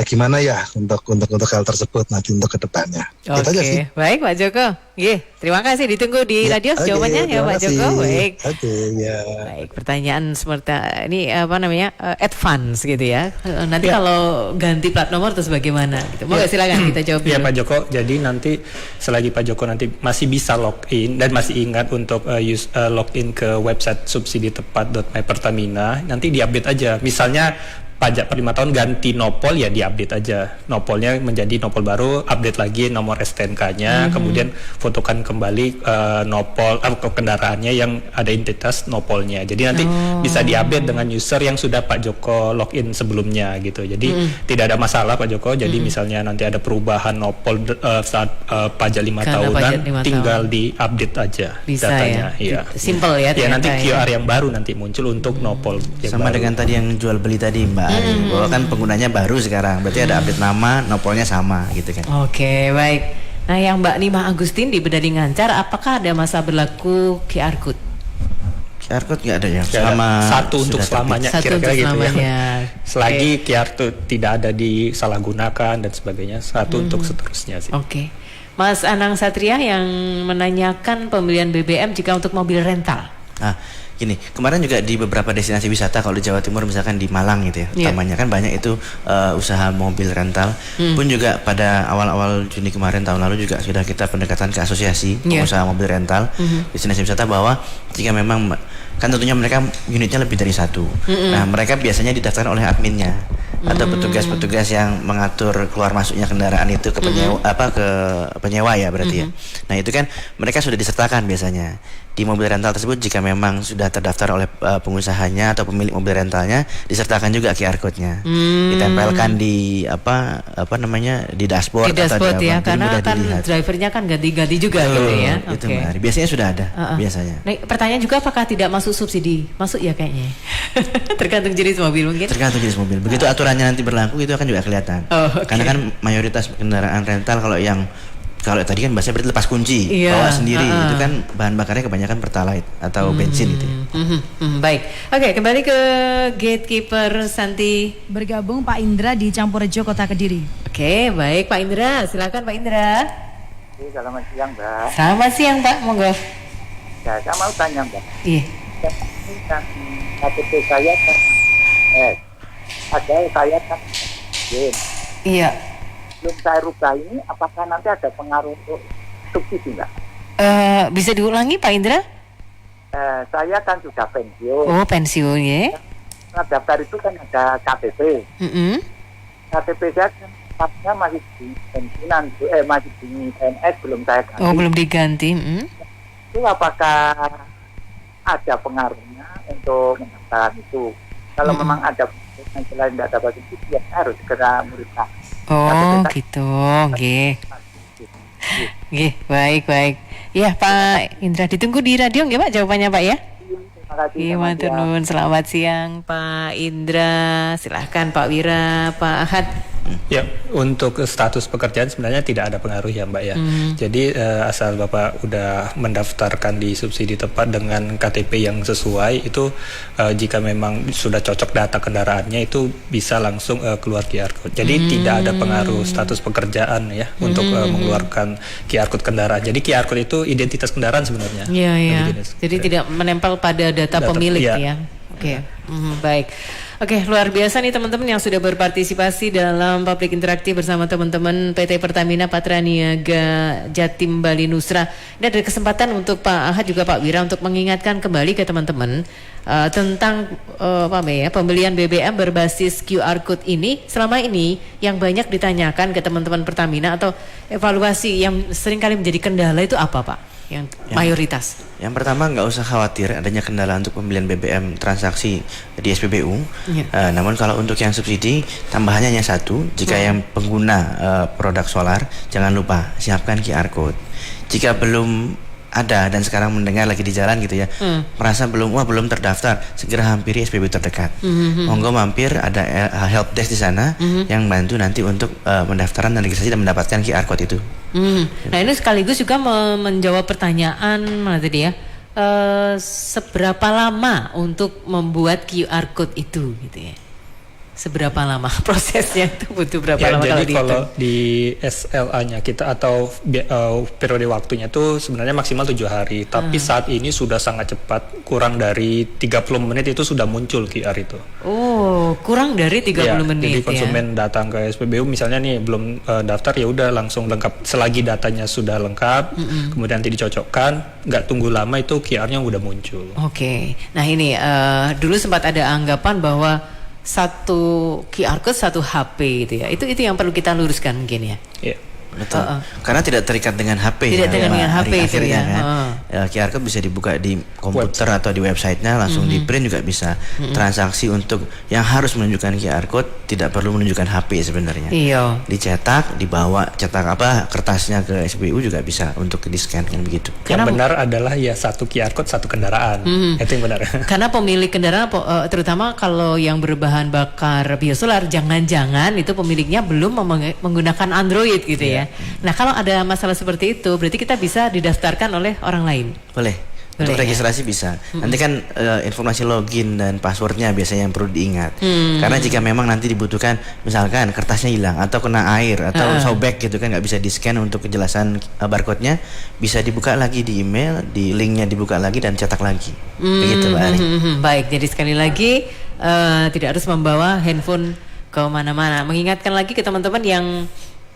gimana ya untuk hal tersebut nanti untuk kedepannya. Oke, baik Pak Joko. Terima kasih, ditunggu di radio jawabannya ya Pak Joko. Baik. Baik, pertanyaan seperti ini advance gitu ya. Nanti kalau ganti plat nomor terus bagaimana? Gitu. Mau silakan kita jawab. Iya Pak Joko. Jadi nanti selagi Pak Joko nanti masih bisa login dan masih ingat untuk login ke website subsiditepat.mypertamina, nanti diupdate aja. Misalnya pajak per 5 tahun ganti nopol ya diupdate aja. Nopolnya menjadi nopol baru, update lagi nomor STNK-nya, kemudian fotokan kembali nopol kendaraannya yang ada identitas nopolnya. Jadi nanti bisa diupdate dengan user yang sudah Pak Joko login sebelumnya gitu. Jadi tidak ada masalah Pak Joko. Jadi misalnya nanti ada perubahan nopol saat pajak 5 tahunan tinggal diupdate aja bisa datanya. Ya. Simple ya. Ya nanti QR yang baru nanti muncul untuk nopol yang sama baru. Dengan tadi yang jual beli tadi Mbak. Bahwa kan penggunanya baru sekarang, berarti ada update nama, nopolnya sama gitu kan. Oke, baik. Nah, yang Mbak Nimah Agustin di Bedalingancar, apakah ada masa berlaku QR code? QR code nggak ada ya? Selama satu untuk selamanya, kira-kira gitu ya. Selagi QR code tidak ada disalahgunakan dan sebagainya, satu untuk seterusnya sih. Oke. Mas Anang Satria yang menanyakan pembelian BBM jika untuk mobil rental. Gini, kemarin juga di beberapa destinasi wisata kalau di Jawa Timur misalkan di Malang gitu ya, utamanya kan banyak itu usaha mobil rental. Pun juga pada awal-awal Juni kemarin tahun lalu juga sudah kita pendekatan ke asosiasi pengusaha mobil rental destinasi wisata bahwa jika memang kan tentunya mereka unitnya lebih dari satu. Nah, mereka biasanya didaftarkan oleh adminnya. atau petugas-petugas yang mengatur keluar masuknya kendaraan itu ke penyewa ya berarti ya. Nah itu kan mereka sudah disertakan biasanya di mobil rental tersebut. Jika memang sudah terdaftar oleh pengusahanya atau pemilik mobil rentalnya, disertakan juga QR code-nya, ditempelkan di di dashboard. Di dashboard atau ya, karena kan drivernya kan ganti-ganti juga gitu ya. Itu biasanya sudah ada biasanya. Nah, pertanyaan juga apakah tidak masuk subsidi? Masuk ya kayaknya. Tergantung jenis mobil mungkin. Tergantung jenis mobil. Begitu aturannya nanti berlaku itu akan juga kelihatan. Karena kan mayoritas kendaraan rental kalau tadi kan bahasanya berarti lepas kunci, bawa sendiri, itu kan bahan bakarnya kebanyakan pertalite atau bensin gitu. Baik, oke, kembali ke gatekeeper Santi. Bergabung Pak Indra di Campurejo, Kota Kediri. Oke, baik Pak Indra, silakan Pak Indra. Selamat siang Mbak. Selamat siang Pak, monggo. Ya, saya mau tanya Mbak. Iya. Ini kan KTP saya kan saya kan Iya. Belum saya rubah ini, apakah nanti ada pengaruh untuk subsidi Mbak? Bisa diulangi Pak Indra? Saya kan sudah pensiun. Oh, pensiun ya. Nah, daftar itu kan ada KTP. KTP saya kan pasnya masih di pensiunan, masih di PNS, belum saya ganti. Oh, belum diganti. Itu apakah ada pengaruhnya untuk mendaftar itu? Kalau memang ada yang selain tidak dapat subsidi, ya harus segera merubah. Oh gitu, nggih. Nggih, baik. Ya Pak Indra, ditunggu di radio nggih Pak jawabannya Pak ya? Terima kasih. Matur nuwun, selamat siang Pak Indra. Silahkan Pak Wira, Pak Ahad. Ya, untuk status pekerjaan sebenarnya tidak ada pengaruh ya Mbak ya. Jadi asal Bapak udah mendaftarkan di subsidi tepat dengan KTP yang sesuai itu, jika memang sudah cocok data kendaraannya itu bisa langsung keluar QR code. Jadi tidak ada pengaruh status pekerjaan ya untuk mengeluarkan QR code kendaraan. Jadi QR code itu identitas kendaraan sebenarnya. Iya. Jadi tidak menempel pada data pemilik ya. Oke. Baik. Oke, luar biasa nih teman-teman yang sudah berpartisipasi dalam public interaktif bersama teman-teman PT Pertamina Patraniaga Jatim Bali Nusra. Ini ada kesempatan untuk Pak Ahad juga Pak Wira untuk mengingatkan kembali ke teman-teman tentang pembelian BBM berbasis QR code ini. Selama ini yang banyak ditanyakan ke teman-teman Pertamina atau evaluasi yang seringkali menjadi kendala itu apa Pak? Yang mayoritas. Yang pertama, nggak usah khawatir adanya kendala untuk pembelian BBM transaksi di SPBU. Namun kalau untuk yang subsidi tambahannya hanya satu. Jika yang pengguna produk solar, jangan lupa siapkan QR code. Jika belum ada dan sekarang mendengar lagi di jalan gitu ya, merasa belum terdaftar, segera hampiri SPBU terdekat. Monggo mampir, ada help desk di sana yang bantu nanti untuk pendaftaran dan registrasi dan mendapatkan QR code itu. Nah ini sekaligus juga menjawab pertanyaan mana tadi ya, seberapa lama untuk membuat QR code itu gitu ya? Seberapa lama prosesnya itu, butuh berapa lama? Jadi kalau di SLA-nya kita atau periode waktunya itu sebenarnya maksimal 7 hari, tapi saat ini sudah sangat cepat, kurang dari 30 menit itu sudah muncul QR itu. Oh, kurang dari 30 menit. Jadi konsumen datang ke SPBU misalnya nih belum daftar, ya udah langsung lengkap. Selagi datanya sudah lengkap, kemudian nanti dicocokkan, nggak tunggu lama itu QR-nya udah muncul. Oke. Nah ini dulu sempat ada anggapan bahwa satu QR code satu HP gitu ya. Itu yang perlu kita luruskan mungkin ya. Iya. Betul. Karena tidak terikat dengan HP. Tidak terikat dengan HP itu ya. Kan? QR code bisa dibuka di komputer atau di websitenya, langsung di print juga bisa. Transaksi untuk yang harus menunjukkan QR code tidak perlu menunjukkan HP sebenarnya. Iya. Dicetak, dibawa cetak kertasnya ke SPBU juga bisa untuk di-scan kan begitu. Yang benar adalah ya satu QR code satu kendaraan. Itu yang benar. Karena pemilik kendaraan terutama kalau yang berbahan bakar biosolar, jangan-jangan itu pemiliknya belum menggunakan Android gitu ya. Nah kalau ada masalah seperti itu berarti kita bisa didaftarkan oleh orang lain. Boleh. Untuk registrasi bisa. Nanti kan informasi login dan passwordnya biasanya yang perlu diingat. Karena jika memang nanti dibutuhkan, misalkan kertasnya hilang atau kena air atau sobek gitu kan, nggak bisa di-scan untuk kejelasan barcode-nya, bisa dibuka lagi di email, di linknya dibuka lagi dan cetak lagi. Begitu Mbak Ari. Baik, jadi sekali lagi tidak harus membawa handphone ke mana-mana. Mengingatkan lagi ke teman-teman yang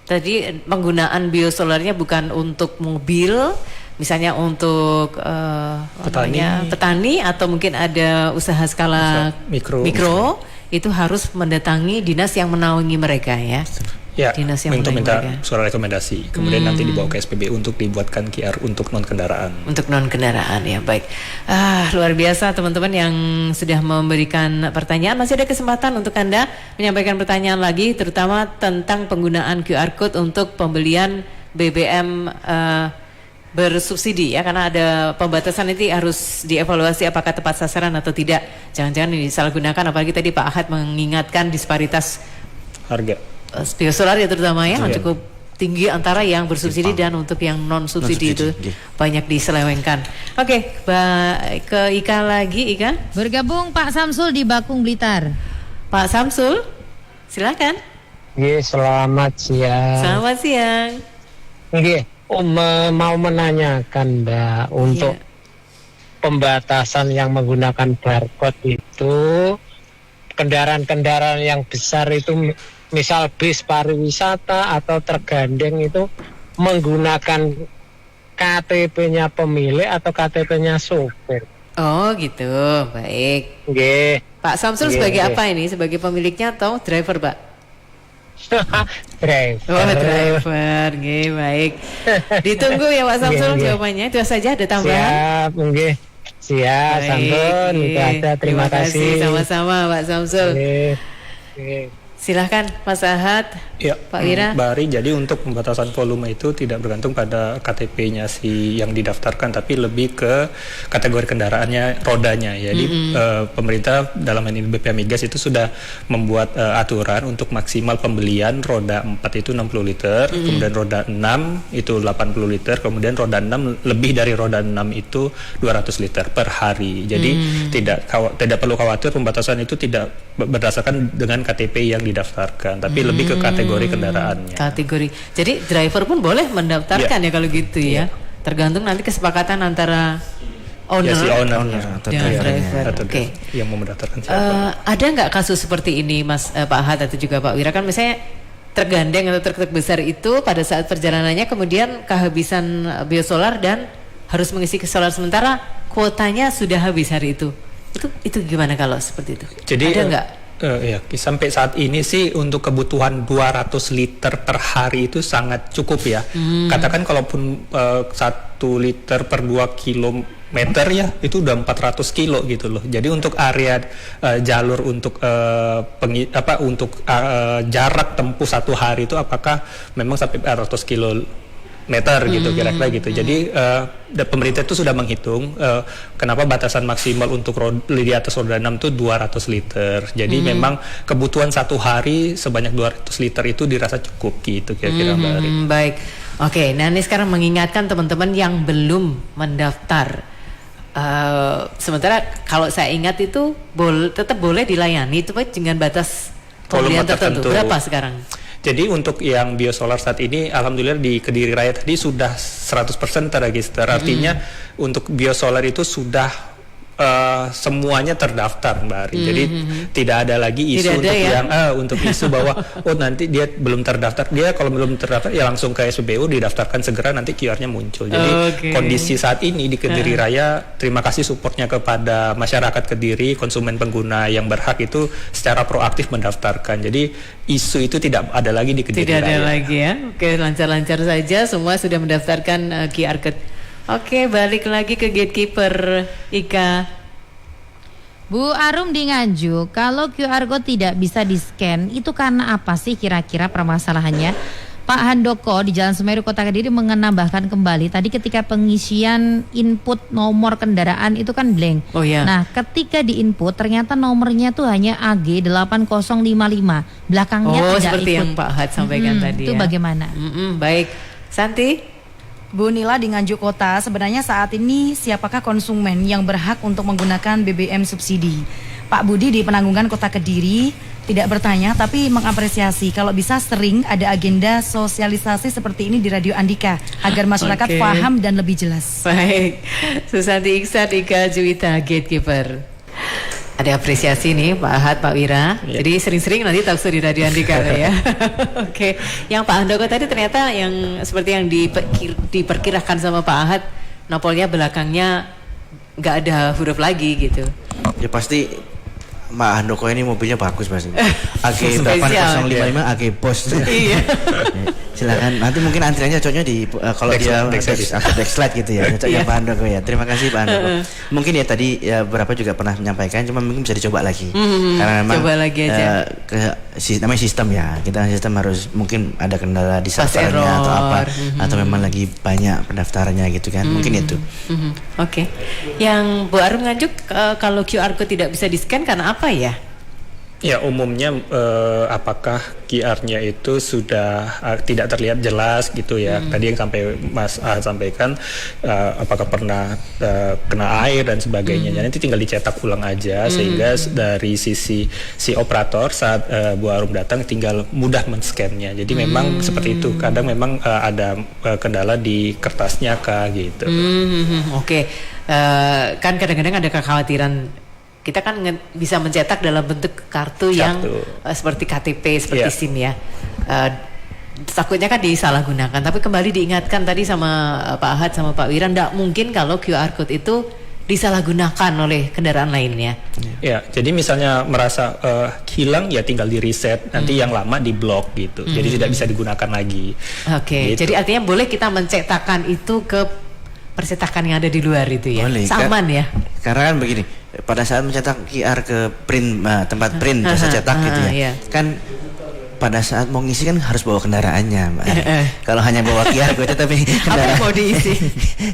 tadi penggunaan biosolarnya bukan untuk mobil, misalnya untuk petani atau mungkin ada usaha skala mikro itu harus mendatangi dinas yang menaungi mereka ya. Ya, dinas yang untuk minta mereka. surat rekomendasi. Kemudian nanti dibawa ke SPBU untuk dibuatkan QR untuk non kendaraan. Untuk non kendaraan ya, baik. Luar biasa teman-teman yang sudah memberikan pertanyaan. Masih ada kesempatan untuk Anda menyampaikan pertanyaan lagi, terutama tentang penggunaan QR code untuk pembelian BBM bersubsidi ya, karena ada pembatasan nanti harus dievaluasi apakah tepat sasaran atau tidak. Jangan-jangan ini disalahgunakan, apalagi tadi Pak Ahad mengingatkan disparitas harga biosolar ya terutama ya, cukup tinggi antara yang bersubsidi dan untuk yang non subsidi itu banyak diselewengkan. Oke, ke Ika lagi. Ika bergabung Pak Samsul di Bakung Blitar. Pak Samsul, silakan. Selamat siang. Selamat siang. Mau menanyakan Mbak, untuk pembatasan yang menggunakan barcode itu, kendaraan-kendaraan yang besar itu, misal bis pariwisata atau tergandeng itu menggunakan KTP-nya pemilik atau KTP-nya sopir. Oh gitu, baik. Pak Samsul sebagai apa ini? Sebagai pemiliknya atau driver, Pak? Driver. Oh, driver. Baik. Ditunggu ya Pak Samsul jawabannya. Itu saja, ada tambahan? Siap, Sampun. Itu ada. Terima kasih. Sama-sama Pak Samsul. Silahkan Mas Ahad, ya, Pak Wira. Mbak Ari, jadi untuk pembatasan volume itu tidak bergantung pada KTP-nya si yang didaftarkan, tapi lebih ke kategori kendaraannya, rodanya. Jadi pemerintah dalam ini BPM Migas itu sudah membuat aturan untuk maksimal pembelian roda 4 itu 60 liter, kemudian roda 6 itu 80 liter, kemudian roda 6 lebih dari roda 6 itu 200 liter per hari. Jadi tidak perlu khawatir, pembatasan itu tidak berdasarkan dengan KTP yang didaftarkan, tapi lebih ke kategori kendaraannya. Kategori. Jadi driver pun boleh mendaftarkan ya kalau gitu ya. Tergantung nanti kesepakatan antara owner, si owner atau driver. Oke. Yang mau mendaftarkan siapa? Ada nggak kasus seperti ini, Mas Pak Ahad atau juga Pak Wira? Kan misalnya tergandeng atau truk besar itu pada saat perjalanannya kemudian kehabisan biosolar dan harus mengisi ke solar, sementara kuotanya sudah habis hari itu. Itu gimana kalau seperti itu? Jadi ada nggak? Ya, sampai saat ini sih untuk kebutuhan 200 liter per hari itu sangat cukup ya. Katakan kalaupun 1 liter per 2 kilometer ya, itu udah 400 kilo gitu loh. Jadi untuk area jalur untuk jarak tempuh 1 hari itu apakah memang sampai 400 kilometer gitu kira-kira gitu. Jadi pemerintah itu sudah menghitung kenapa batasan maksimal untuk di atas roda 6 itu 200 liter. Jadi memang kebutuhan 1 hari sebanyak 200 liter itu dirasa cukup gitu kira-kira Mbak Ari. Baik. Oke, nah ini sekarang mengingatkan teman-teman yang belum mendaftar. Sementara kalau saya ingat itu tetap boleh dilayani itu dengan batas pembelian tertentu. Berapa sekarang? Jadi untuk yang biosolar saat ini alhamdulillah di Kediri Raya tadi sudah 100% terregister. Artinya untuk biosolar itu sudah semuanya terdaftar Mbak Ari. Jadi tidak ada lagi isu untuk isu bahwa nanti dia belum terdaftar. Dia kalau belum terdaftar ya langsung ke SPBU didaftarkan segera, nanti QR-nya muncul. Jadi kondisi saat ini di Kediri Raya, terima kasih supportnya kepada masyarakat Kediri, konsumen pengguna yang berhak itu secara proaktif mendaftarkan. Jadi isu itu tidak ada lagi di Kediri Raya. Tidak ada lagi ya. Oke, lancar-lancar saja, semua sudah mendaftarkan QR code. Oke, balik lagi ke gatekeeper Ika. Bu Arum di Nganjuk, kalau QR code tidak bisa di-scan, itu karena apa sih kira-kira permasalahannya? Pak Handoko di Jalan Semeru Kota Kediri menambahkan kembali, tadi ketika pengisian input nomor kendaraan itu kan blank. Oh ya. Nah, ketika di-input ternyata nomornya tuh hanya AG 8055. Belakangnya tidak seperti ikut. Yang Pak Had sampaikan tadi itu ya. bagaimana? Baik. Santi? Bu Nila di Nganjuk Kota, sebenarnya saat ini siapakah konsumen yang berhak untuk menggunakan BBM subsidi? Pak Budi di Penanggungan Kota Kediri tidak bertanya tapi mengapresiasi kalau bisa sering ada agenda sosialisasi seperti ini di Radio Andika agar masyarakat paham dan lebih jelas. Baik, Susanti Iksan, Ika Juwita, gatekeeper. Ada apresiasi nih Pak Ahad, Pak Wira. Jadi sering-sering nanti talkshow di Radio Andika ya. Oke. Yang Pak Handoko tadi ternyata yang seperti yang diperkirakan sama Pak Ahad, nopolnya belakangnya nggak ada huruf lagi gitu. Ya pasti Mbak Handoko ini mobilnya bagus Mas. AG 8055 AG Bos. Iya. Silakan. Nanti mungkin antriannya cocoknya di kalau dia backslide gitu ya. Cocoknya Pak Handoko ya. Terima kasih Pak Handoko. Mungkin ya tadi ya beberapa juga pernah menyampaikan, cuma mungkin bisa dicoba lagi. Karena memang coba lagi aja. Namanya sistem ya. Kita sistem harus mungkin ada kendala di servernya atau apa, atau memang lagi banyak pendaftarannya gitu kan. Mungkin itu. Oke. Yang Bu Arum Nganjuk, kalau QR code tidak bisa di-scan karena apa ya? Ya umumnya apakah QR-nya itu sudah tidak terlihat jelas gitu ya. Tadi yang sampai Mas sampaikan apakah pernah kena air dan sebagainya. Nanti tinggal dicetak ulang aja sehingga dari sisi si operator saat Bu Arum datang tinggal mudah men-scan-nya. Jadi memang seperti itu. Kadang memang ada kendala di kertasnya kah gitu. Oke. Kan kadang-kadang ada kekhawatiran kita kan bisa mencetak dalam bentuk kartu yang seperti KTP, seperti SIM ya. Takutnya kan disalahgunakan. Tapi kembali diingatkan tadi sama Pak Ahad sama Pak Wira, tidak mungkin kalau QR code itu disalahgunakan oleh kendaraan lainnya. Ya, jadi misalnya merasa hilang ya tinggal di reset, nanti yang lama di blok gitu. Jadi tidak bisa digunakan lagi. Oke, gitu. jadi artinya boleh kita mencetakkan itu ke percetakan yang ada di luar itu ya. Boleh, aman ya. Karena kan begini, pada saat mencetak QR ke print tempat print jasa cetak gitu ya. Iya. Kan pada saat mau ngisi kan harus bawa kendaraannya, Mbak. Kalau hanya bawa QR code tapi kendaraan mau diisi.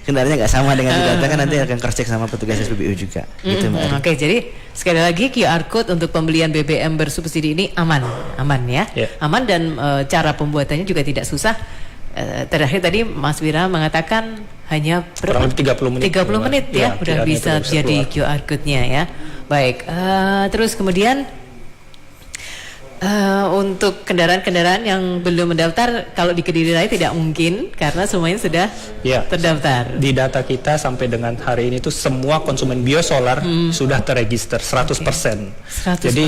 Kendaraannya nggak sama dengan data kan nanti akan cross check sama petugas SPBU juga. Gitu, Mbak. Oke, jadi sekali lagi QR code untuk pembelian BBM bersubsidi ini aman ya. Aman dan cara pembuatannya juga tidak susah. Terakhir tadi Mas Wira mengatakan hanya kurang lebih 30 menit ya udah bisa jadi QR code-nya ya. Baik, terus kemudian untuk kendaraan-kendaraan yang belum mendaftar, kalau di Kediri Raya tidak mungkin karena semuanya sudah terdaftar. Di data kita sampai dengan hari ini tuh semua konsumen biosolar sudah terregister 100%. Jadi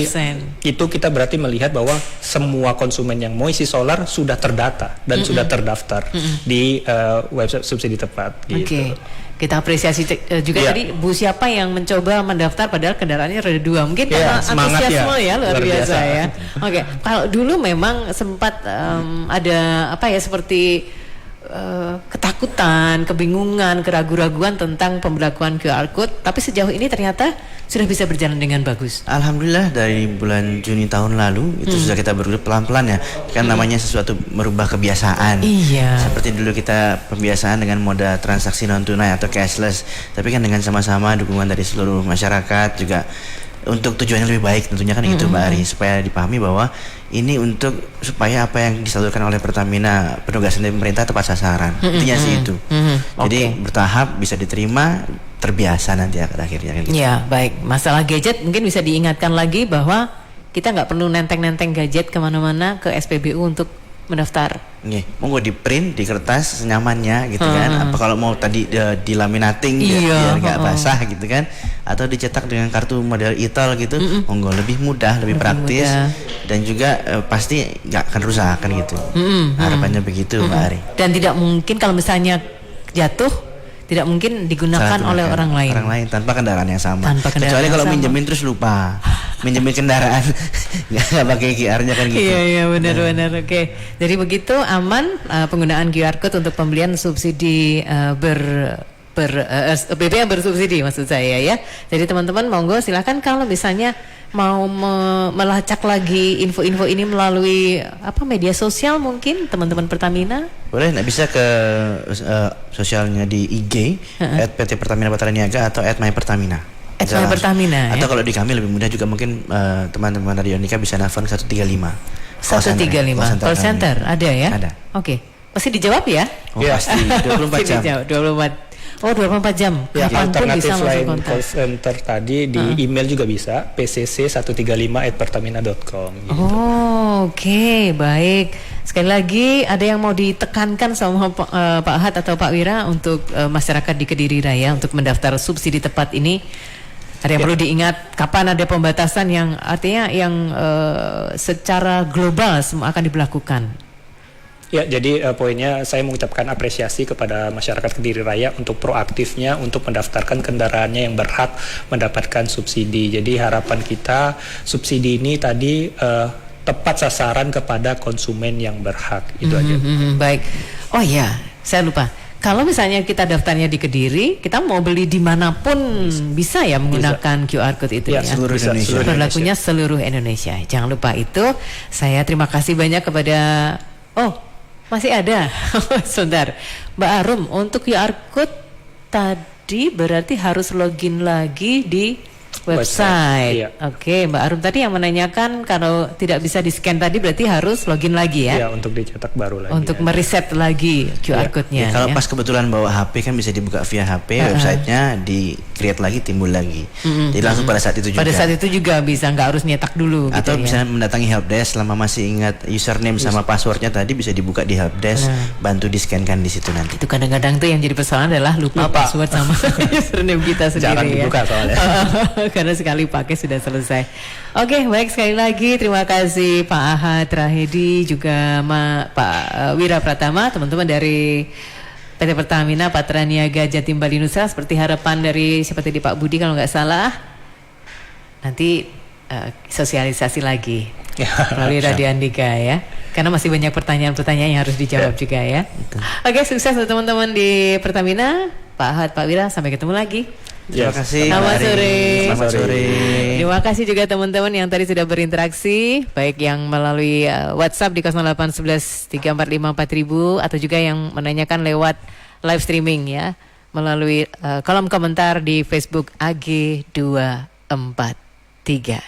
itu kita berarti melihat bahwa semua konsumen yang mau isi solar sudah terdata dan sudah terdaftar di website subsidi tepat. Gitu. Kita apresiasi juga tadi Bu siapa yang mencoba mendaftar padahal kendaraannya ada 2 mungkin karena antusiasme ya luar biasa ya. Oke, kalau dulu memang sempat ada apa ya seperti ketakutan, kebingungan, keraguan-raguan tentang pemberlakuan QR code, tapi sejauh ini ternyata sudah bisa berjalan dengan bagus. Alhamdulillah dari bulan Juni tahun lalu itu sudah kita berlalu pelan-pelan ya. Kan namanya sesuatu merubah kebiasaan. Iya. Seperti dulu kita pembiasaan dengan moda transaksi non tunai atau cashless, tapi kan dengan sama-sama dukungan dari seluruh masyarakat juga untuk tujuannya lebih baik tentunya kan gitu Mbak Ari, supaya dipahami bahwa ini untuk supaya apa yang disalurkan oleh Pertamina penugasan dari pemerintah tepat sasaran. Intinya sih itu. Jadi bertahap bisa diterima, terbiasa nanti akhirnya gitu. Ya baik, masalah gadget mungkin bisa diingatkan lagi bahwa kita nggak perlu nenteng-nenteng gadget kemana-mana ke SPBU untuk mendaftar. Monggo di print di kertas senyamannya gitu kan. Apa kalau mau tadi di laminating biar nggak basah gitu kan, atau dicetak dengan kartu model e-tol gitu, monggo lebih mudah, lebih praktis dan juga pasti nggak akan rusak kan gitu. Harapannya begitu Mbak Ari. Dan tidak mungkin kalau misalnya jatuh tidak mungkin digunakan oleh orang lain tanpa kendaraan yang sama. Kecuali kalau minjemin terus lupa minjemin kendaraan nggak pakai QR-nya kan gitu. Iya benar. Oke. Jadi begitu aman penggunaan QR code untuk pembelian subsidi BBM bersubsidi maksud saya ya. Jadi teman-teman monggo silakan kalau misalnya mau melacak lagi info-info ini melalui media sosial mungkin teman-teman Pertamina. Boleh, bisa ke sosialnya di IG @PT Pertamina Patraniaga atau @mypertamina. Pertamina atau kalau di kami lebih mudah juga mungkin teman-teman Radio Nika bisa nelfon 135. 135 call center ada ya? Ada. Oke. Pasti dijawab ya? Pasti 24 jam. 24 jam. Ya, alternatif bisa lain call center tadi di email juga bisa pcc135@pertamina.com gitu. Oke, baik. Sekali lagi ada yang mau ditekankan sama Pak Ahad atau Pak Wira untuk masyarakat di Kediri Raya untuk mendaftar subsidi tepat ini? Ada yang perlu diingat kapan ada pembatasan yang artinya yang secara global semua akan diberlakukan? Ya, jadi poinnya saya mengucapkan apresiasi kepada masyarakat Kediri Raya untuk proaktifnya untuk mendaftarkan kendaraannya yang berhak mendapatkan subsidi. Jadi harapan kita subsidi ini tadi tepat sasaran kepada konsumen yang berhak. Itu aja. Baik. Oh iya, saya lupa. Kalau misalnya kita daftarnya di Kediri, kita mau beli dimanapun bisa ya menggunakan QR code itu ya. Seluruh Indonesia. Berlakunya seluruh Indonesia. Jangan lupa itu. Saya terima kasih banyak kepada. Masih ada. Sebentar, Mbak Arum, untuk QR code tadi berarti harus login lagi di website. Iya. Oke, Mbak Arum tadi yang menanyakan kalau tidak bisa di-scan tadi berarti harus login lagi ya? Iya, untuk dicetak baru lagi. Untuk mereset lagi QR code-nya. Kalau ya. pas kebetulan bawa HP kan bisa dibuka via HP, websitenya di-create lagi, timbul lagi. Jadi langsung pada saat itu juga. Pada saat itu juga bisa, nggak harus nyetak dulu. Atau gitu bisa ya. mendatangi helpdesk, selama masih ingat username sama passwordnya tadi bisa dibuka di helpdesk, bantu di-scan-kan di situ nanti. Itu kadang-kadang tuh yang jadi persoalan adalah lupa password sama username kita sendiri. Jangan dibuka soalnya. Karena sekali pakai sudah selesai. Oke, baik, sekali lagi terima kasih Pak Ahad Rahedi, juga Pak Wira Pratama, teman-teman dari PT Pertamina Patraniaga Jatim Bali Nusa. Seperti harapan dari seperti di Pak Budi kalau nggak salah, nanti sosialisasi lagi melalui Radio Andika ya, karena masih banyak pertanyaan-pertanyaan yang harus dijawab juga ya. Oke, sukses untuk teman-teman di Pertamina. Pak Ahad, Pak Wira, sampai ketemu lagi. Terima kasih. Selamat sore. Selamat sore. Terima kasih juga teman-teman yang tadi sudah berinteraksi, baik yang melalui WhatsApp di 0811 345 4000 atau juga yang menanyakan lewat live streaming ya, melalui kolom komentar di Facebook AG243.